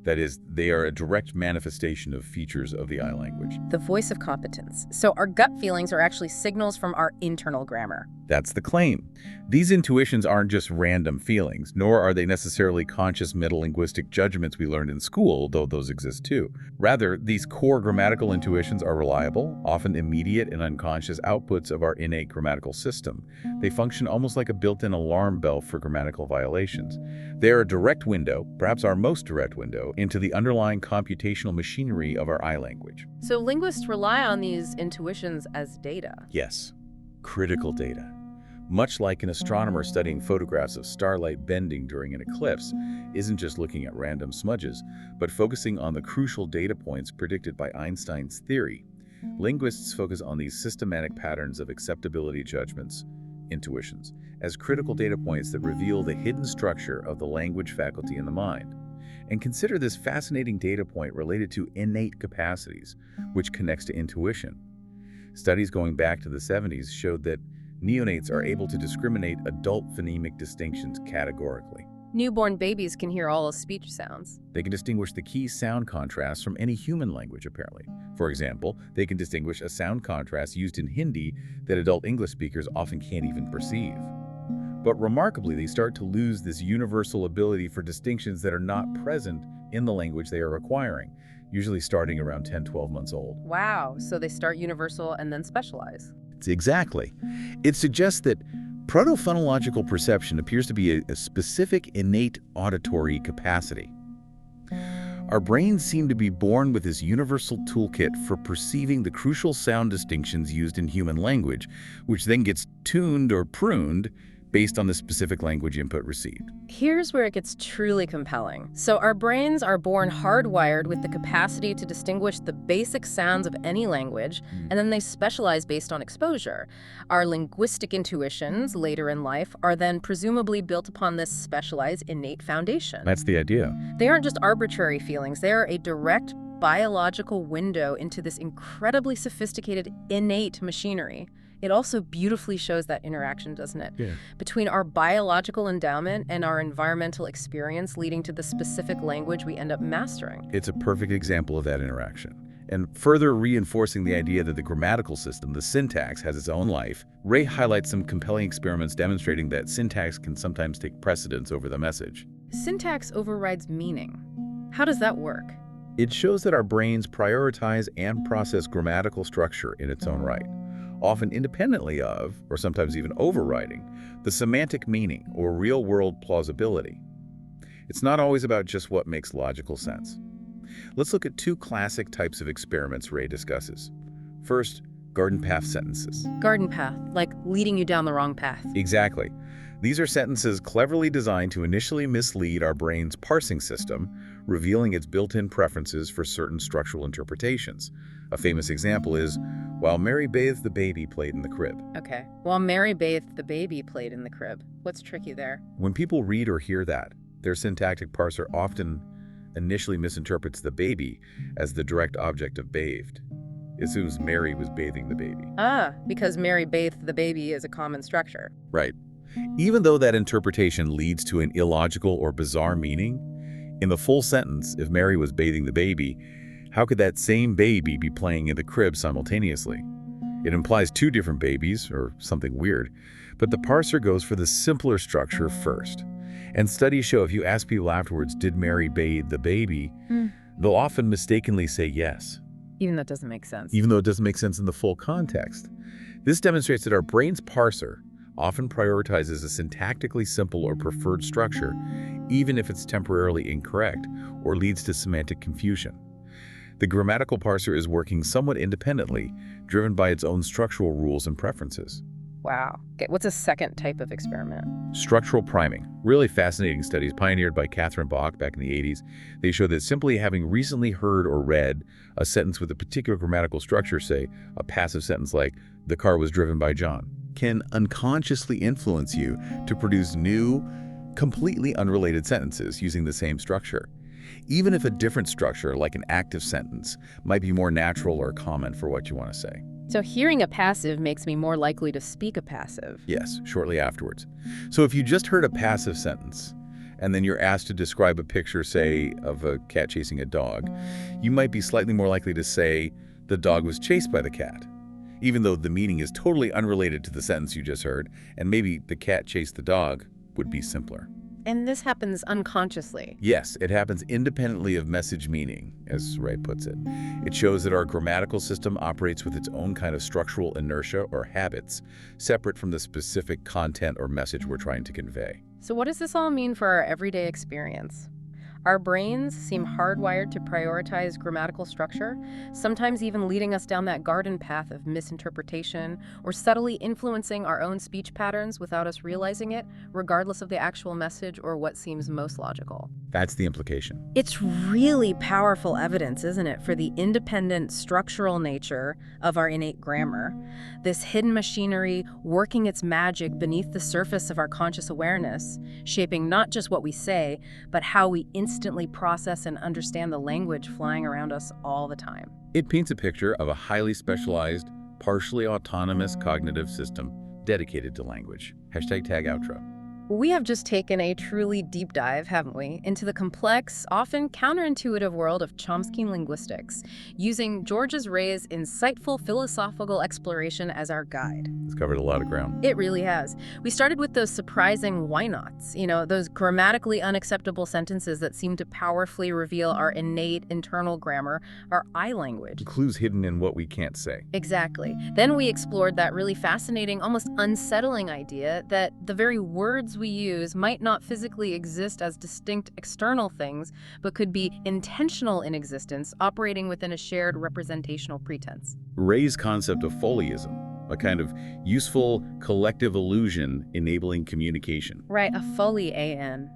[SPEAKER 2] That is, they are a direct manifestation of features of the I language.
[SPEAKER 1] The voice of competence. So our gut feelings are actually signals from our internal grammar.
[SPEAKER 2] That's the claim. These intuitions aren't just random feelings, nor are they necessarily conscious metalinguistic judgments we learned in school, though those exist too. Rather, these core grammatical intuitions are reliable, often immediate and unconscious outputs of our innate grammatical system. They function almost like a built-in alarm bell for grammatical violations. They are a direct window, perhaps our most direct window, into the underlying computational machinery of our I language.
[SPEAKER 1] So linguists rely on these intuitions as data.
[SPEAKER 2] Yes, critical data. Much like an astronomer studying photographs of starlight bending during an eclipse isn't just looking at random smudges, but focusing on the crucial data points predicted by Einstein's theory. Linguists focus on these systematic patterns of acceptability judgments, intuitions, as critical data points that reveal the hidden structure of the language faculty in the mind. And consider this fascinating data point related to innate capacities, which connects to intuition. Studies going back to the 70s showed that neonates are able to discriminate adult phonemic distinctions categorically.
[SPEAKER 1] Newborn babies can hear all speech sounds.
[SPEAKER 2] They can distinguish the key sound contrasts from any human language, apparently. For example, they can distinguish a sound contrast used in Hindi that adult English speakers often can't even perceive. But remarkably, they start to lose this universal ability for distinctions that are not present in the language they are acquiring, usually starting around 10-12 months old.
[SPEAKER 1] Wow, so they start universal and then specialize.
[SPEAKER 2] Exactly. It suggests that protophonological perception appears to be a specific innate auditory capacity. Our brains seem to be born with this universal toolkit for perceiving the crucial sound distinctions used in human language, which then gets tuned or pruned based on the specific language input received.
[SPEAKER 1] Here's where it gets truly compelling. So our brains are born hardwired with the capacity to distinguish the basic sounds of any language, and then they specialize based on exposure. Our linguistic intuitions later in life are then presumably built upon this specialized innate foundation.
[SPEAKER 2] That's the idea.
[SPEAKER 1] They aren't just arbitrary feelings, they are a direct biological window into this incredibly sophisticated innate machinery. It also beautifully shows that interaction, doesn't it?
[SPEAKER 2] Yeah.
[SPEAKER 1] Between our biological endowment and our environmental experience leading to the specific language we end up mastering.
[SPEAKER 2] It's a perfect example of that interaction. And further reinforcing the idea that the grammatical system, the syntax, has its own life, Ray highlights some compelling experiments demonstrating that syntax can sometimes take precedence over the message.
[SPEAKER 1] Syntax overrides meaning. How does that work?
[SPEAKER 2] It shows that our brains prioritize and process grammatical structure in its own right, often independently of, or sometimes even overriding, the semantic meaning or real-world plausibility. It's not always about just what makes logical sense. Let's look at two classic types of experiments Ray discusses. First, garden path sentences.
[SPEAKER 1] Garden path, like leading you down the wrong path.
[SPEAKER 2] Exactly. These are sentences cleverly designed to initially mislead our brain's parsing system, revealing its built-in preferences for certain structural interpretations. A famous example is, while Mary bathed, the baby played in the crib.
[SPEAKER 1] Okay. While Mary bathed, the baby played in the crib. What's tricky there?
[SPEAKER 2] When people read or hear that, their syntactic parser often initially misinterprets the baby as the direct object of bathed. It assumes Mary was bathing the baby.
[SPEAKER 1] Ah, because Mary bathed the baby is a common structure.
[SPEAKER 2] Right. Even though that interpretation leads to an illogical or bizarre meaning, in the full sentence, if Mary was bathing the baby, how could that same baby be playing in the crib simultaneously? It implies two different babies, or something weird, but the parser goes for the simpler structure first. And studies show if you ask people afterwards, did Mary bathe the baby, they'll often mistakenly say yes.
[SPEAKER 1] Even though it doesn't make sense.
[SPEAKER 2] Even though it doesn't make sense in the full context. This demonstrates that our brain's parser often prioritizes a syntactically simple or preferred structure, even if it's temporarily incorrect or leads to semantic confusion. The grammatical parser is working somewhat independently, driven by its own structural rules and preferences.
[SPEAKER 1] Wow. Okay, what's a second type of experiment?
[SPEAKER 2] Structural priming. Really fascinating studies pioneered by Catherine Bach back in the 80s. They show that simply having recently heard or read a sentence with a particular grammatical structure, say a passive sentence like, "The car was driven by John," can unconsciously influence you to produce new, completely unrelated sentences using the same structure. Even if a different structure, like an active sentence, might be more natural or common for what you want to say.
[SPEAKER 1] So hearing a passive makes me more likely to speak a passive.
[SPEAKER 2] Yes, shortly afterwards. So if you just heard a passive sentence, and then you're asked to describe a picture, say, of a cat chasing a dog, you might be slightly more likely to say, "The dog was chased by the cat," even though the meaning is totally unrelated to the sentence you just heard, and maybe "the cat chased the dog" would be simpler.
[SPEAKER 1] And this happens unconsciously.
[SPEAKER 2] Yes, it happens independently of message meaning, as Ray puts it. It shows that our grammatical system operates with its own kind of structural inertia or habits, separate from the specific content or message we're trying to convey.
[SPEAKER 1] So what does this all mean for our everyday experience? Our brains seem hardwired to prioritize grammatical structure, sometimes even leading us down that garden path of misinterpretation or subtly influencing our own speech patterns without us realizing it, regardless of the actual message or what seems most logical.
[SPEAKER 2] That's the implication.
[SPEAKER 1] It's really powerful evidence, isn't it, for the independent structural nature of our innate grammar. This hidden machinery working its magic beneath the surface of our conscious awareness, shaping not just what we say, but how we instantly process and understand the language flying around us all the time.
[SPEAKER 2] It paints a picture of a highly specialized, partially autonomous cognitive system dedicated to language. #tag outro.
[SPEAKER 1] We have just taken a truly deep dive, haven't we, into the complex, often counterintuitive world of Chomskyan linguistics, using Georges Ray's insightful philosophical exploration as our guide.
[SPEAKER 2] It's covered a lot of ground.
[SPEAKER 1] It really has. We started with those surprising WhyNots, those grammatically unacceptable sentences that seem to powerfully reveal our innate internal grammar, our I language.
[SPEAKER 2] Clues hidden in what we can't say.
[SPEAKER 1] Exactly. Then we explored that really fascinating, almost unsettling idea that the very words we use might not physically exist as distinct external things, but could be intentional in existence, operating within a shared representational pretense.
[SPEAKER 2] Ray's concept of Foleyism, a kind of useful collective illusion enabling communication.
[SPEAKER 1] Right, a Foley AN.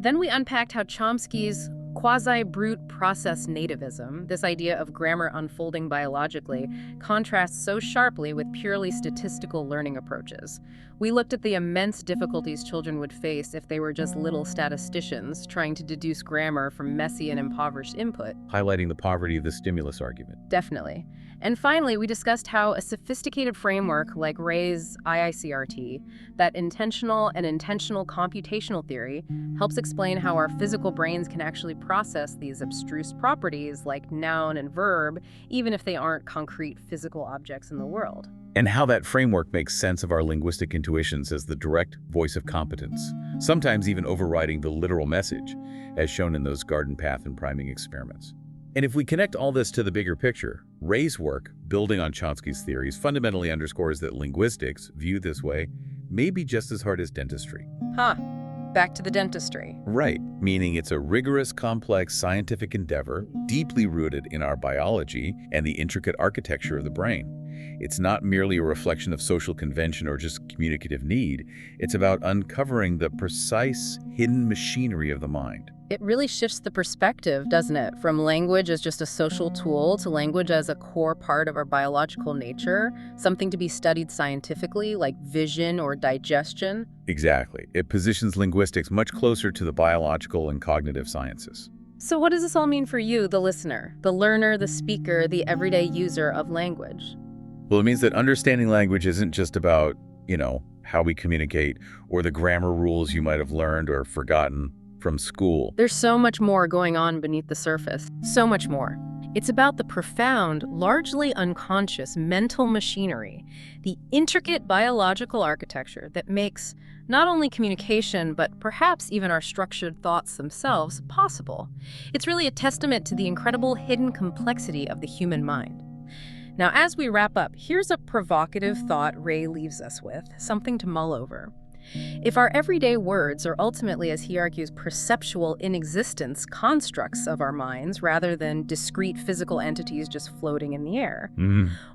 [SPEAKER 1] Then we unpacked how Chomsky's quasi-brute process nativism, this idea of grammar unfolding biologically, contrasts so sharply with purely statistical learning approaches. We looked at the immense difficulties children would face if they were just little statisticians trying to deduce grammar from messy and impoverished input.
[SPEAKER 2] Highlighting the poverty of the stimulus argument.
[SPEAKER 1] Definitely. And finally, we discussed how a sophisticated framework like Ray's IICRT, that intentional and intentional computational theory, helps explain how our physical brains can actually process these abstruse properties like noun and verb, even if they aren't concrete physical objects in the world.
[SPEAKER 2] And how that framework makes sense of our linguistic intuitions as the direct voice of competence, sometimes even overriding the literal message, as shown in those garden path and priming experiments. And if we connect all this to the bigger picture, Ray's work, building on Chomsky's theories, fundamentally underscores that linguistics, viewed this way, may be just as hard as dentistry.
[SPEAKER 1] Back to the dentistry.
[SPEAKER 2] Right, meaning it's a rigorous, complex scientific endeavor, deeply rooted in our biology and the intricate architecture of the brain. It's not merely a reflection of social convention or just communicative need. It's about uncovering the precise, hidden machinery of the mind.
[SPEAKER 1] It really shifts the perspective, doesn't it? From language as just a social tool to language as a core part of our biological nature, something to be studied scientifically, like vision or digestion.
[SPEAKER 2] Exactly. It positions linguistics much closer to the biological and cognitive sciences.
[SPEAKER 1] So what does this all mean for you, the listener, the learner, the speaker, the everyday user of language?
[SPEAKER 2] Well, it means that understanding language isn't just about, how we communicate or the grammar rules you might have learned or forgotten from school.
[SPEAKER 1] There's so much more going on beneath the surface. So much more. It's about the profound, largely unconscious mental machinery, the intricate biological architecture that makes not only communication, but perhaps even our structured thoughts themselves possible. It's really a testament to the incredible hidden complexity of the human mind. Now, as we wrap up, here's a provocative thought Ray leaves us with, something to mull over. If our everyday words are ultimately, as he argues, perceptual in existence constructs of our minds rather than discrete physical entities just floating in the air,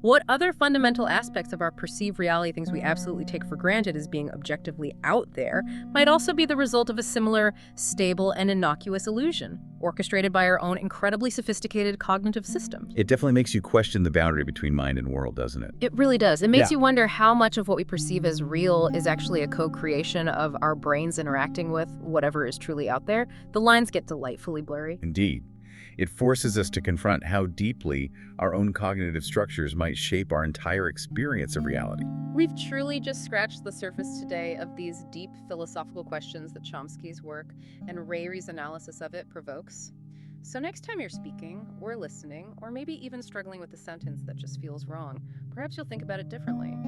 [SPEAKER 1] what other fundamental aspects of our perceived reality, things we absolutely take for granted as being objectively out there, might also be the result of a similar stable and innocuous illusion, orchestrated by our own incredibly sophisticated cognitive systems?
[SPEAKER 2] It definitely makes you question the boundary between mind and world, doesn't it?
[SPEAKER 1] It really does. It makes you wonder how much of what we perceive as real is actually a co-creation of our brains interacting with whatever is truly out there. The lines get delightfully blurry.
[SPEAKER 2] Indeed. It forces us to confront how deeply our own cognitive structures might shape our entire experience of reality.
[SPEAKER 1] We've truly just scratched the surface today of these deep philosophical questions that Chomsky's work and Ray's analysis of it provokes. So next time you're speaking, or listening, or maybe even struggling with a sentence that just feels wrong, perhaps you'll think about it differently.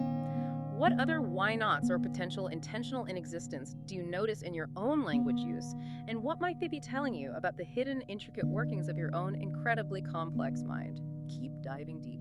[SPEAKER 1] What other why-nots or potential intentional inexistence do you notice in your own language use, and what might they be telling you about the hidden, intricate workings of your own incredibly complex mind? Keep diving deep.